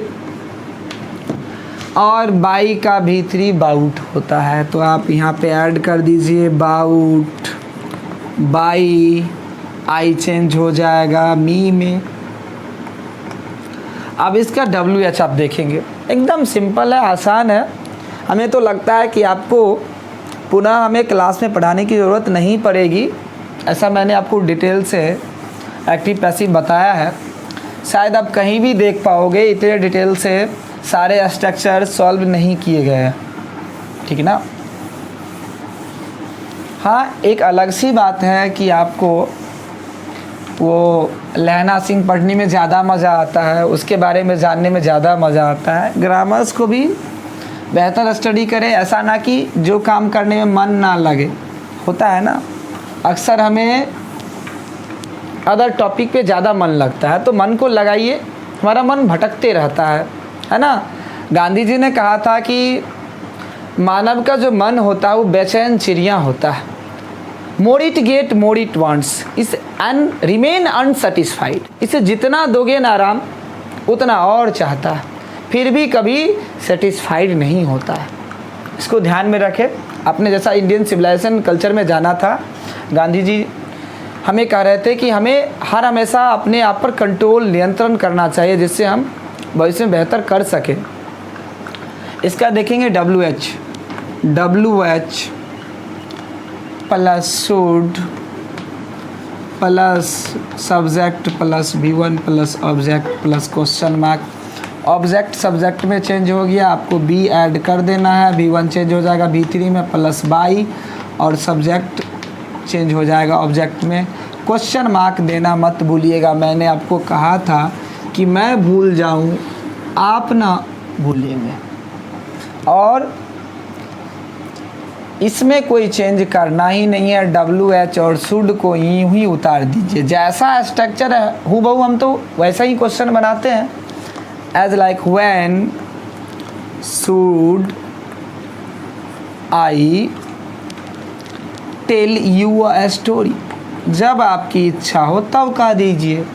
और बाई का V3 बाउट होता है, तो आप यहाँ पे ऐड कर दीजिए बाउट, बाई, आई चेंज हो जाएगा मी में। अब इसका WH आप देखेंगे, एकदम सिंपल है, आसान है। हमें तो लगता है कि आपको पुनः हमें क्लास में पढ़ाने की ज़रूरत नहीं पड़ेगी, ऐसा मैंने आपको डिटेल से एक्टिव पैसिव बताया है। शायद आप कहीं भी देख पाओगे इतने डिटेल से सारे स्ट्रक्चर सॉल्व नहीं किए गए हैं, ठीक ना। हाँ, एक अलग सी बात है कि आपको वो लहना सिंह पढ़ने में ज़्यादा मज़ा आता है, उसके बारे में जानने में ज़्यादा मज़ा आता है। ग्रामर्स को भी बेहतर स्टडी करें, ऐसा ना कि जो काम करने में मन ना लगे, होता है ना। अक्सर हमें अदर टॉपिक पे ज़्यादा मन लगता है, तो मन को लगाइए, हमारा मन भटकते रहता है ना। गांधी जी ने कहा था कि मानव का जो मन होता है वो बेचैन चिड़िया होता है। More it get more it wants, इस रिमेन अनसेटिस्फाइड, इसे जितना दोगे ना आराम उतना और चाहता है, फिर भी कभी सेटिस्फाइड नहीं होता है। इसको ध्यान में रखें। आपने जैसा इंडियन सिविलाइजेशन कल्चर में जाना था, गांधी जी हमें कह रहे थे कि हमें हर हमेशा अपने आप पर कंट्रोल नियंत्रण करना चाहिए, जिससे हम भविष्य में बेहतर कर सकें। इसका देखेंगे WH plus should plus subject plus V1 plus object plus question mark. Object subject में चेंज हो गया, आपको B ऐड कर देना है, V1 चेंज हो जाएगा V3 में प्लस बाई, और सब्जेक्ट चेंज हो जाएगा ऑब्जेक्ट में। क्वेश्चन मार्क देना मत भूलिएगा, मैंने आपको कहा था कि मैं भूल जाऊं आप ना भूलेंगे। और इसमें कोई चेंज करना ही नहीं है, WH और शुड को यूं ही उतार दीजिए। जैसा स्ट्रक्चर है हूबहू हम तो वैसा ही क्वेश्चन बनाते हैं। As like when should I tell you a story, जब आपकी इच्छा हो तब कह दीजिए,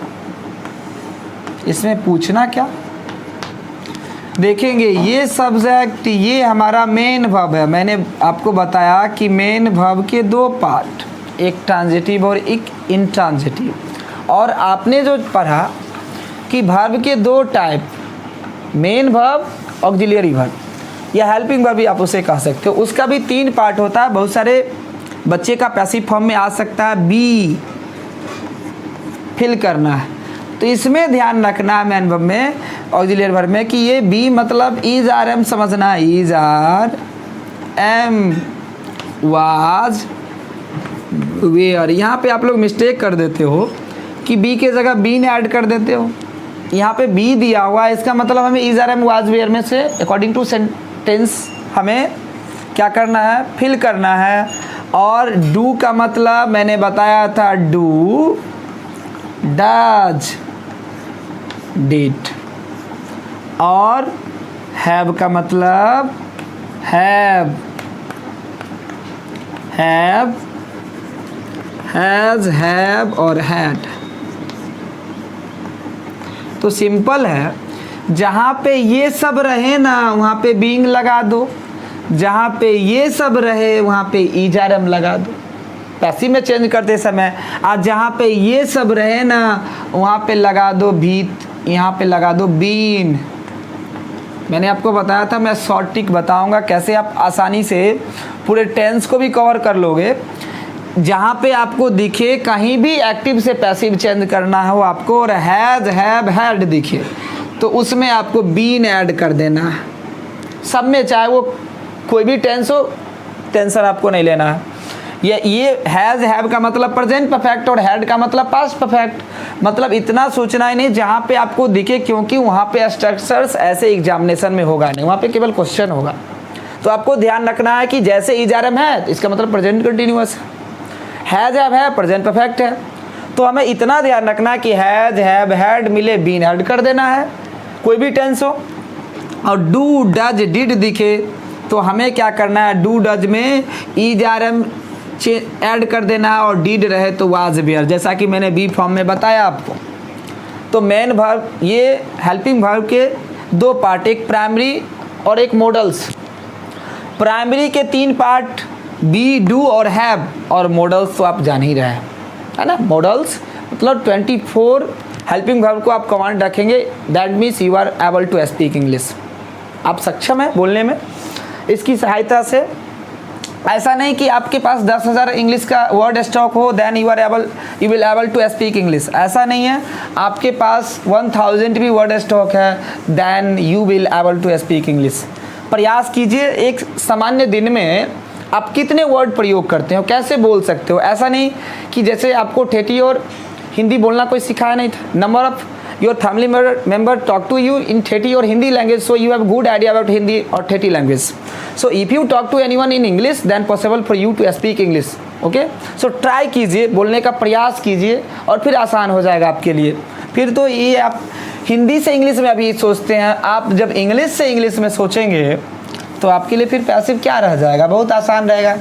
इसमें पूछना क्या। देखेंगे ये सब्जेक्ट, ये हमारा मेन वर्ब है। मैंने आपको बताया कि मेन वर्ब के दो पार्ट, एक ट्रांजिटिव और एक इंट्रांजिटिव। और आपने जो पढ़ा कि वर्ब के दो type, main verb, auxiliary verb या हेल्पिंग वर्ब भी आप उसे कह सकते हो, उसका भी 3 पार्ट होता है। बहुत सारे बच्चे का पैसिव फॉर्म में आ सकता है बी, फिल करना है, तो इसमें ध्यान रखना है मेन वर्ब में, ऑक्सिलियरी वर्ब में, कि ये बी मतलब इज आर एम समझना है। Is are am was were. यहाँ पे आप लोग मिस्टेक कर देते हो कि बी के जगह बी ने ऐड कर देते हो। यहाँ पे बी दिया हुआ है, इसका मतलब हमें is are am was were में से अकॉर्डिंग टू सेंटेंस हमें क्या करना है, फिल करना है। और डू का मतलब मैंने बताया था, डू, डज, डिड। और हैव का मतलब हैव, हैव, हैज, हैव और हैड। तो सिंपल है, जहाँ पे ये सब रहे ना वहाँ पे बीइंग लगा दो, जहाँ पे ये सब रहे वहाँ पे इज आर एम लगा दो पैसिव में चेंज करते समय। आज जहाँ पे ये सब रहे ना वहाँ पे लगा दो भीत, यहाँ पे लगा दो बीन। मैंने आपको बताया था, मैं शॉर्ट ट्रिक बताऊंगा कैसे आप आसानी से पूरे टेंस को भी कवर कर लोगे। जहाँ पे आपको दिखे कहीं भी एक्टिव से पैसिव चेंज करना हो आपको, और हैज, हैव, हैड दिखे तो उसमें आपको बीन ऐड कर देना है। सब में चाहे वो कोई भी टेंस हो, टेंशन आपको नहीं लेना है। ये हैज़, हैव का मतलब प्रेजेंट परफेक्ट और हैड का मतलब पास्ट परफेक्ट। मतलब इतना सोचना ही नहीं जहाँ पे आपको दिखे, क्योंकि वहाँ पे स्ट्रक्चर्स ऐसे एग्जामिनेशन में होगा नहीं, वहाँ पे केवल क्वेश्चन होगा। तो आपको ध्यान रखना है कि जैसे इज आर एम है इसका मतलब प्रेजेंट कंटिन्यूअस है, हैज़, हैव है प्रेजेंट परफेक्ट है। तो हमें इतना ध्यान रखना है कि हैज़, हैव, हैड मिले बीन ऐड कर देना है, कोई भी टेंस हो। और डू, डज, डिड दिखे तो हमें क्या करना है, डू, डज में इज आर एम ऐड कर देना है, और डिड रहे तो वाज वेयर, जैसा कि मैंने बी फॉर्म में बताया आपको। तो मेन वर्ब, ये हेल्पिंग वर्ब के 2 पार्ट, एक प्राइमरी और एक मॉडल्स। प्राइमरी के 3 पार्ट बी, डू और हैव, और मॉडल्स तो आप जान ही रहे हैं, है ना। मॉडल्स मतलब 24 हेल्पिंग वर्ब को आप कमांड रखेंगे, that means you are able to speak English, आप सक्षम हैं बोलने में इसकी सहायता से। ऐसा नहीं कि आपके पास 10,000 इंग्लिश का वर्ड स्टॉक हो then you will able to speak English, ऐसा नहीं है। आपके पास 1000 भी वर्ड स्टॉक है then you will able to speak English. प्रयास कीजिए, एक सामान्य दिन में आप कितने वर्ड प्रयोग करते हो, कैसे बोल सकते हो। ऐसा नहीं कि जैसे आपको ठेठी और हिंदी बोलना कोई सिखाया नहीं था। Number of your family member talk to you in Thetti or Hindi language, so you have good idea about Hindi or Thetti language. So if you talk to anyone in English, then possible for you to speak English. Okay? So try कीजिए, बोलने का प्रयास कीजिए और फिर आसान हो जाएगा आपके लिए। फिर तो ये आप हिंदी से इंग्लिश में अभी सोचते हैं, आप जब इंग्लिश से इंग्लिश में सोचेंगे तो आपके लिए फिर पैसिव क्या रह जाएगा, बहुत आसान रहेगा।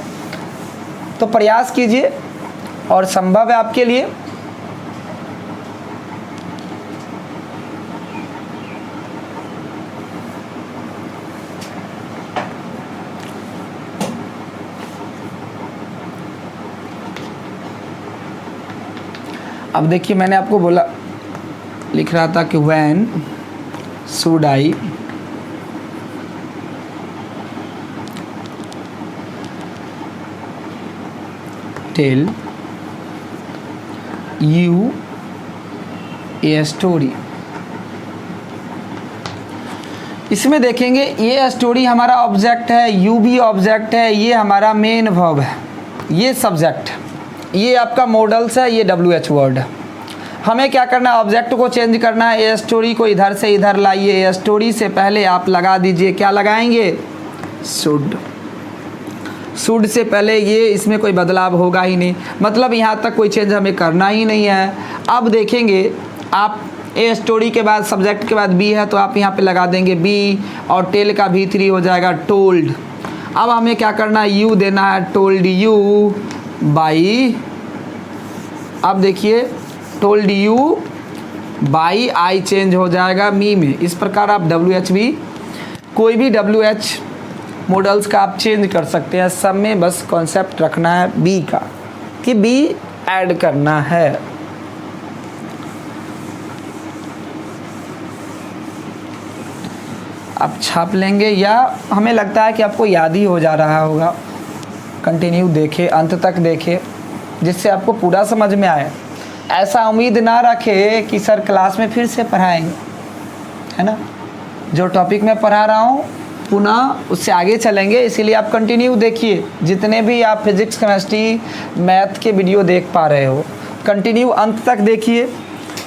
तो प्रयास कीजिए और संभव है आपके लिए। अब देखिए मैंने आपको बोला, लिख रहा था कि when should I tell you a story. इसमें देखेंगे ये स्टोरी हमारा ऑब्जेक्ट है, यू भी ऑब्जेक्ट है, ये हमारा मेन वर्ब है, ये सब्जेक्ट, ये आपका मॉडल्स है, ये WH वर्ड है। हमें क्या करना है, ऑब्जेक्ट को चेंज करना है। ए स्टोरी को इधर से इधर लाइए। ए स्टोरी से पहले आप लगा दीजिए, क्या लगाएंगे, शुड। शुड से पहले ये, इसमें कोई बदलाव होगा ही नहीं, मतलब यहाँ तक कोई चेंज हमें करना ही नहीं है। अब देखेंगे आप ए स्टोरी के बाद सब्जेक्ट के बाद बी है तो आप यहाँ पे लगा देंगे बी, और टेल का V3 हो जाएगा टोल्ड। अब हमें क्या करना है, यू देना है, टोल्ड यू बाई। अब देखिए told you by, I change हो जाएगा मी में। इस प्रकार आप WH भी, कोई भी WH मॉडल्स का आप चेंज कर सकते हैं। सब में बस कॉन्सेप्ट रखना है बी का, कि बी ऐड करना है। आप छाप लेंगे, या हमें लगता है कि आपको याद ही हो जा रहा होगा। कंटिन्यू देखें, अंत तक देखें, जिससे आपको पूरा समझ में आए। ऐसा उम्मीद ना रखें कि सर क्लास में फिर से पढ़ाएंगे, है ना। जो टॉपिक मैं पढ़ा रहा हूँ पुनः उससे आगे चलेंगे, इसीलिए आप कंटिन्यू देखिए। जितने भी आप फिजिक्स, केमिस्ट्री, मैथ के वीडियो देख पा रहे हो, कंटिन्यू अंत तक देखिए।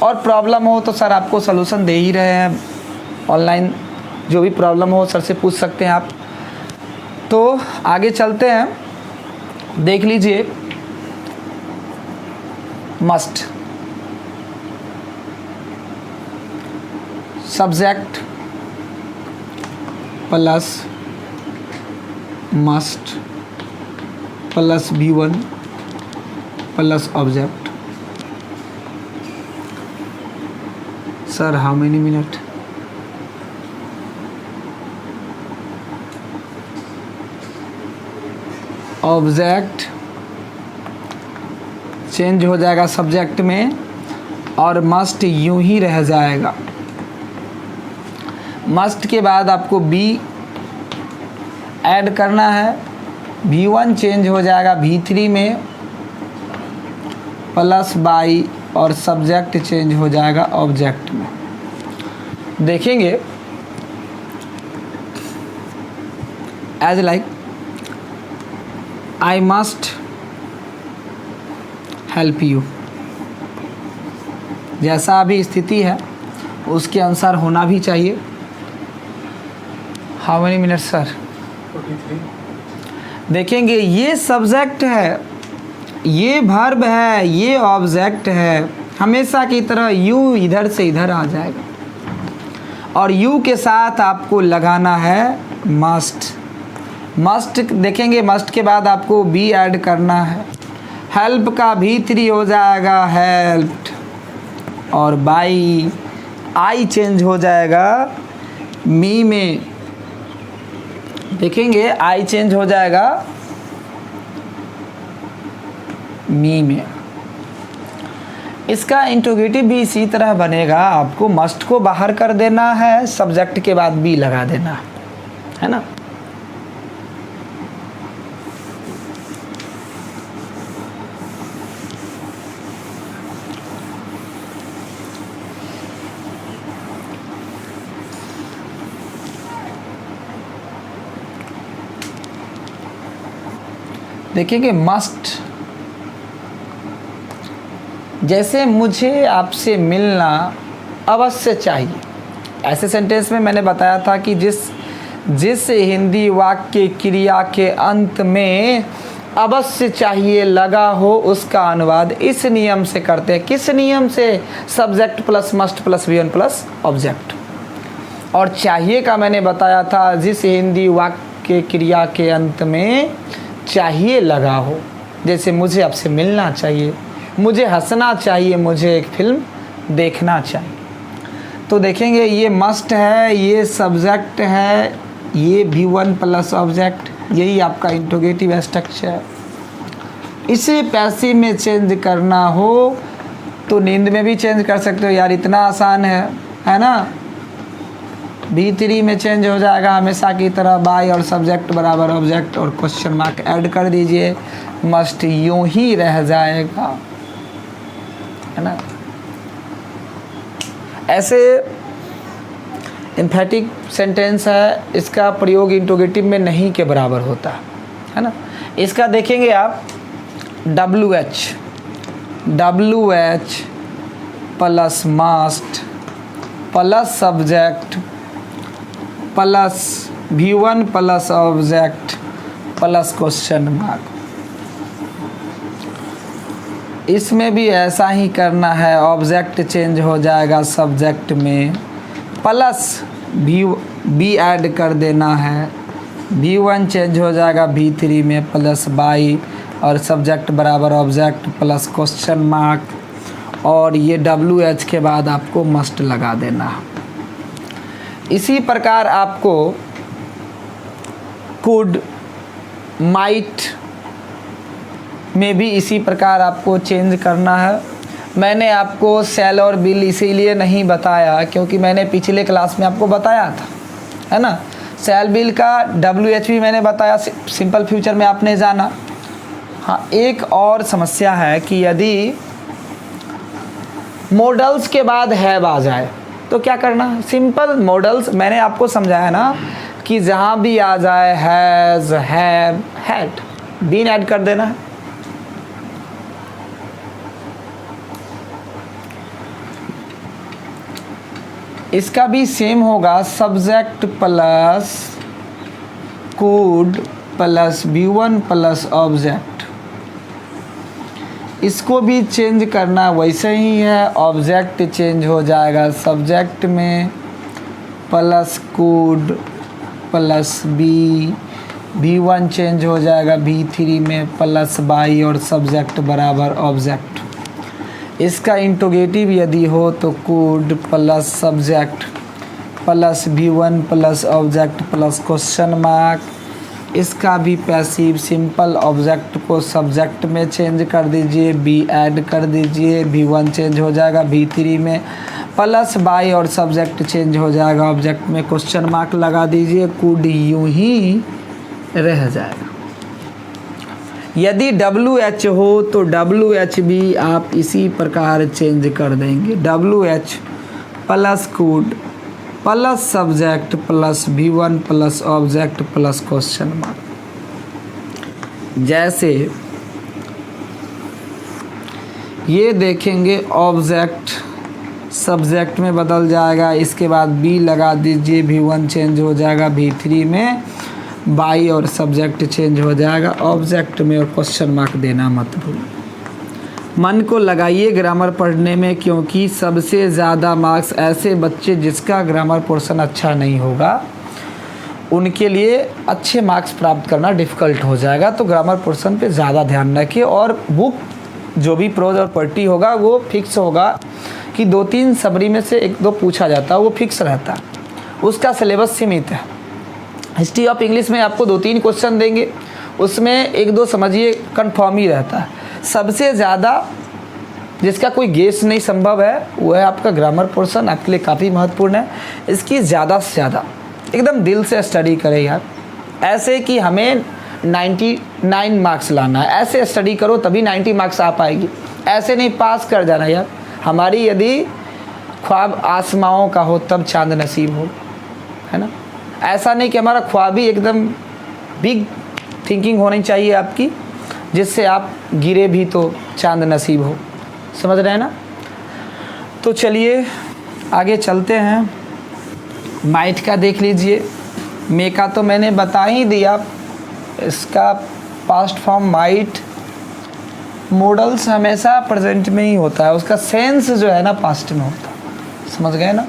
और प्रॉब्लम हो तो सर आपको सलूशन दे ही रहे हैं ऑनलाइन, जो भी प्रॉब्लम हो सर से पूछ सकते हैं आप। तो आगे चलते हैं, देख लीजिए। Must, subject plus must plus V1 plus object. Sir how many minute, object change हो जाएगा सब्जेक्ट में, और मस्ट यूं ही रह जाएगा। मस्ट के बाद आपको बी ऐड करना है, V1 चेंज हो जाएगा V3 में प्लस बाई, और सब्जेक्ट चेंज हो जाएगा ऑब्जेक्ट में। देखेंगे as like I must help you, जैसा अभी स्थिति है उसके अनुसार होना भी चाहिए। How many minutes sir, 43। देखेंगे ये सब्जेक्ट है, ये वर्ब है, ये ऑब्जेक्ट है। हमेशा की तरह यू इधर से इधर आ जाएगा, और यू के साथ आपको लगाना है मस्ट। मस्ट देखेंगे, मस्ट के बाद आपको बी ऐड करना है। हेल्प का V3 हो जाएगा हेल्प्ड, और बाई आई चेंज हो जाएगा मी में। देखेंगे आई चेंज हो जाएगा मी में। इसका इंट्रोगेटिव भी इसी तरह बनेगा। आपको मस्ट को बाहर कर देना है, सब्जेक्ट के बाद बी लगा देना है ना। देखेंगे मस्ट, जैसे मुझे आपसे मिलना अवश्य चाहिए। ऐसे सेंटेंस में मैंने बताया था कि जिस हिंदी वाक्य क्रिया के अंत में अवश्य चाहिए लगा हो, उसका अनुवाद इस नियम से करते हैं। किस नियम से, subject plus must plus V1 plus object. और चाहिए का मैंने बताया था, जिस हिंदी वाक्य आपके क्रिया के अंत में चाहिए लगा हो। जैसे मुझे आपसे मिलना चाहिए, मुझे हंसना चाहिए, मुझे एक फिल्म देखना चाहिए। तो देखेंगे ये मस्ट है, ये सब्जेक्ट है, ये भी वन प्लस ऑब्जेक्ट, यही आपका इंट्रोगेटिव स्ट्रक्चर है। इसे पैसिव में चेंज करना हो तो नींद में भी चेंज कर सकते हो यार, इतना आसान है ना। V3 में चेंज हो जाएगा हमेशा की तरह, बाय और सब्जेक्ट बराबर ऑब्जेक्ट और क्वेश्चन मार्क ऐड कर दीजिए, मस्ट यूं ही रह जाएगा, है ना। ऐसे एम्फेटिक सेंटेंस है, इसका प्रयोग इंट्रोगेटिव में नहीं के बराबर होता है ना। इसका देखेंगे आप WH plus must plus subject plus V1 plus object plus question mark. इसमें भी ऐसा ही करना है, ऑब्जेक्ट चेंज हो जाएगा सब्जेक्ट में, प्लस बी ऐड कर देना है, V1 चेंज हो जाएगा V3 में, प्लस बाई और सब्जेक्ट बराबर ऑब्जेक्ट प्लस क्वेश्चन मार्क, और ये WH के बाद आपको मस्ट लगा देना। इसी प्रकार आपको कुड, माइट में भी इसी प्रकार आपको चेंज करना है। मैंने आपको सेल और बिल इसीलिए नहीं बताया क्योंकि मैंने पिछले क्लास में आपको बताया था, है ना। सेल बिल का WH भी मैंने बताया, सिंपल फ्यूचर में आपने जाना। हाँ, एक और समस्या है कि यदि मॉडल्स के बाद हैव आ जाए तो क्या करना है। सिंपल मॉडल्स मैंने आपको समझाया ना कि जहाँ भी आ जाए has, have, had, been add कर देना है। इसका भी सेम होगा, subject plus could plus V1 plus object. इसको भी चेंज करना वैसे ही है, ऑब्जेक्ट चेंज हो जाएगा सब्जेक्ट में, plus could plus be, V1 change हो जाएगा V3 में, प्लस बाई और सब्जेक्ट बराबर ऑब्जेक्ट। इसका इंट्रोगेटिव यदि हो तो could plus subject plus V1 plus object plus question mark. इसका भी पैसिव, सिंपल ऑब्जेक्ट को सब्जेक्ट में चेंज कर दीजिए, बी ऐड कर दीजिए, V1 चेंज हो जाएगा V3 में, प्लस बाई और सब्जेक्ट चेंज हो जाएगा ऑब्जेक्ट में, क्वेश्चन मार्क लगा दीजिए, कुड यूं ही रह जाएगा। यदि WH हो तो WH भी आप इसी प्रकार चेंज कर देंगे, WH plus could plus subject plus V1 plus object plus question mark. जैसे ये देखेंगे ऑब्जेक्ट सब्जेक्ट में बदल जाएगा, इसके बाद B लगा दीजिए, V1 चेंज हो जाएगा V3 में, बाई और सब्जेक्ट चेंज हो जाएगा ऑब्जेक्ट में, और क्वेश्चन मार्क देना मत भूलिए। मन को लगाइए ग्रामर पढ़ने में, क्योंकि सबसे ज़्यादा मार्क्स ऐसे बच्चे जिसका ग्रामर पोर्शन अच्छा नहीं होगा उनके लिए अच्छे मार्क्स प्राप्त करना डिफ़िकल्ट हो जाएगा। तो ग्रामर पोर्शन पे ज़्यादा ध्यान रखिए, और बुक जो भी प्रोज और पोएट्री होगा वो फिक्स होगा कि 2-3 समरी में से 1-2 पूछा जाता है, वो फिक्स रहता है, उसका सिलेबस सीमित है। हिस्ट्री ऑफ इंग्लिश में आपको 2-3 क्वेश्चन देंगे, उसमें 1-2 समझिए कन्फर्म ही रहता है। सबसे ज़्यादा जिसका कोई गेस नहीं संभव है वो है आपका ग्रामर पोर्शन, आपके लिए काफ़ी महत्वपूर्ण है। इसकी ज़्यादा से ज़्यादा एकदम दिल से स्टडी करें यार, ऐसे कि हमें 99 मार्क्स लाना है, ऐसे स्टडी करो तभी 90 मार्क्स आ पाएगी, ऐसे नहीं पास कर जाना यार। हमारी यदि ख्वाब आसमाओं का हो तब चांद नसीब हो, है ना। ऐसा नहीं कि हमारा ख्वाब ही एकदम बिग थिंकिंग होनी चाहिए आपकी, जिससे आप गिरे भी तो चांद नसीब हो, समझ रहे हैं ना। तो चलिए आगे चलते हैं। माइट का देख लीजिए, मे का तो मैंने बता ही दिया, इसका पास्ट फॉर्म माइट। मॉडल्स हमेशा प्रेजेंट में ही होता है, उसका सेंस जो है ना पास्ट में होता है, समझ गए ना।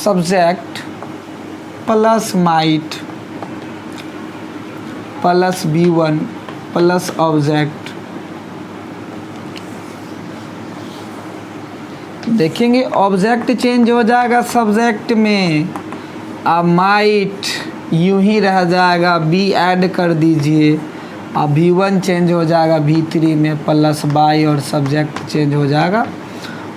Subject plus might plus B1 plus object. देखेंगे ऑब्जेक्ट चेंज हो जाएगा सब्जेक्ट में, अब माइट यूं ही रह जाएगा, B ऐड कर दीजिए, अब B1 चेंज हो जाएगा B3 में प्लस बाई और सब्जेक्ट चेंज हो जाएगा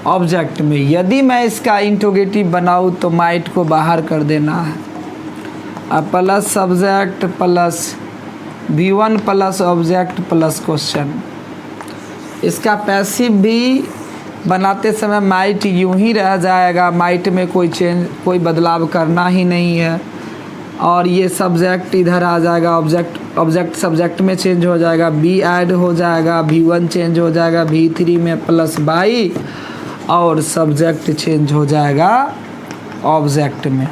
ऑब्जेक्ट में। यदि मैं इसका इंट्रोगेटिव बनाऊँ तो माइट को बाहर कर देना है, अब plus subject plus B1 plus object plus question. इसका पैसिव भी बनाते समय माइट यूं ही रह जाएगा, माइट में कोई बदलाव करना ही नहीं है, और ये सब्जेक्ट इधर आ जाएगा, ऑब्जेक्ट सब्जेक्ट में चेंज हो जाएगा, B ऐड हो जाएगा, B1 चेंज हो जाएगा B3 में प्लस बाई और सब्जेक्ट चेंज हो जाएगा ऑब्जेक्ट में।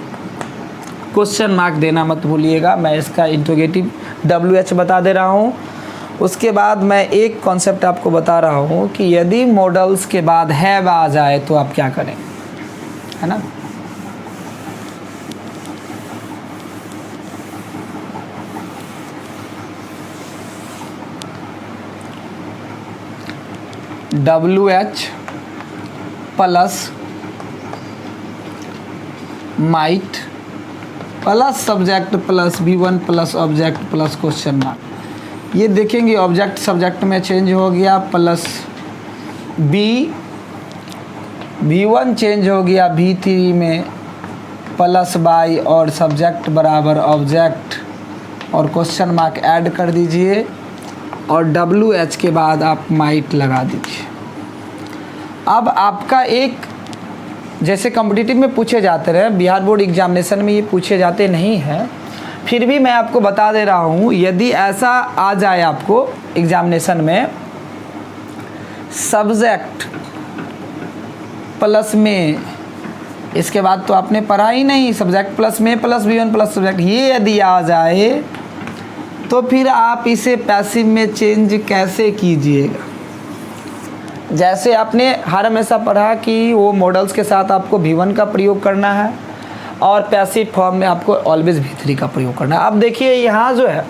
क्वेश्चन मार्क देना मत भूलिएगा, मैं इसका इंट्रोगेटिव WH बता दे रहा हूँ। उसके बाद मैं एक कॉन्सेप्ट आपको बता रहा हूँ कि यदि मॉडल्स के बाद हैव आ जाए तो आप क्या करें, है ना। WH plus might plus subject plus B1 plus object plus question mark. ये देखेंगे ऑब्जेक्ट सब्जेक्ट में चेंज हो गया प्लस B1 चेंज हो गया B3 में प्लस बाई और सब्जेक्ट बराबर ऑब्जेक्ट और क्वेश्चन मार्क ऐड कर दीजिए और WH के बाद आप माइट लगा दीजिए। अब आपका एक जैसे कॉम्पिटिटिव में पूछे जाते रहे, बिहार बोर्ड एग्जामिनेशन में ये पूछे जाते नहीं हैं, फिर भी मैं आपको बता दे रहा हूँ, यदि ऐसा आ जाए आपको एग्जामिनेशन में सब्जेक्ट प्लस में, इसके बाद तो आपने पढ़ा ही नहीं, सब्जेक्ट प्लस में प्लस B1 प्लस सब्जेक्ट, ये यदि आ जाए तो फिर आप इसे पैसिव में चेंज कैसे कीजिएगा। जैसे आपने हर हमेशा पढ़ा कि वो मॉडल्स के साथ आपको B1 का प्रयोग करना है और पैसिव फॉर्म में आपको ऑलवेज B3 का प्रयोग करना है। अब देखिए यहाँ जो है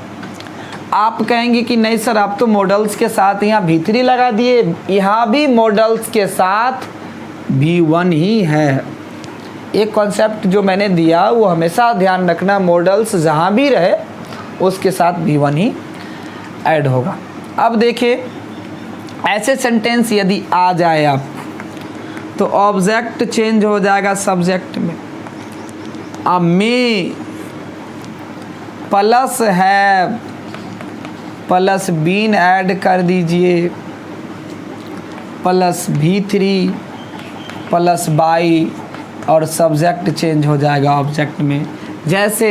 आप कहेंगे कि नहीं सर आप तो मॉडल्स के साथ यहाँ B3 लगा दिए, यहाँ भी मॉडल्स के साथ B1 ही है। एक कॉन्सेप्ट जो मैंने दिया वो हमेशा ध्यान रखना, मॉडल्स जहाँ भी रहे उसके साथ B1 ही ऐड होगा। अब देखिए ऐसे सेंटेंस यदि आ जाए आप तो ऑब्जेक्ट चेंज हो जाएगा सब्जेक्ट में, अब में प्लस है प्लस बीन ऐड कर दीजिए प्लस B3 प्लस बाई और सब्जेक्ट चेंज हो जाएगा ऑब्जेक्ट में। जैसे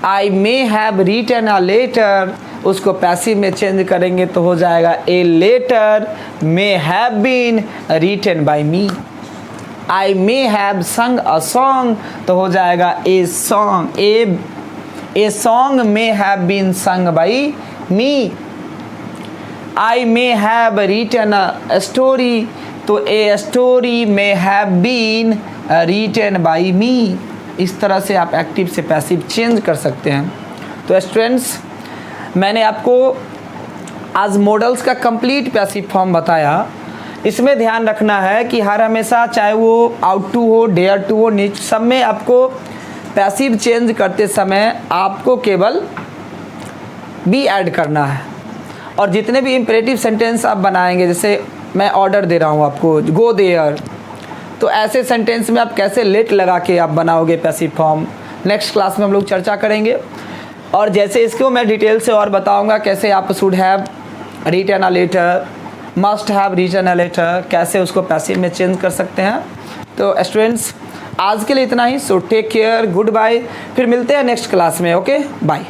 I may have written a letter, उसको पैसिव में चेंज करेंगे तो हो जाएगा a letter may have been written by me. I may have sung a song तो हो जाएगा a song a song may have been sung by me. I may have written a story तो a story may have been written by मी। इस तरह से आप active से passive change कर सकते हैं। तो स्टूडेंट्स मैंने आपको आज मॉडल्स का कंप्लीट पैसिव फॉर्म बताया। इसमें ध्यान रखना है कि हर हमेशा चाहे वो आउट टू हो, डेयर टू हो, नीच, सब में आपको पैसिव चेंज करते समय आपको केवल बी ऐड करना है। और जितने भी इम्परेटिव सेंटेंस आप बनाएंगे, जैसे मैं ऑर्डर दे रहा हूँ आपको गो देयर, तो ऐसे सेंटेंस में आप कैसे लेट लगा के आप बनाओगे पैसिव फॉर्म, नेक्स्ट क्लास में हम लोग चर्चा करेंगे। और जैसे इसको मैं डिटेल से और बताऊंगा कैसे आप should have written a letter, must have written a letter, कैसे उसको पैसिव में चेंज कर सकते हैं। तो स्टूडेंट्स आज के लिए इतना ही। So take care, good bye, फिर मिलते हैं नेक्स्ट क्लास में। Okay bye.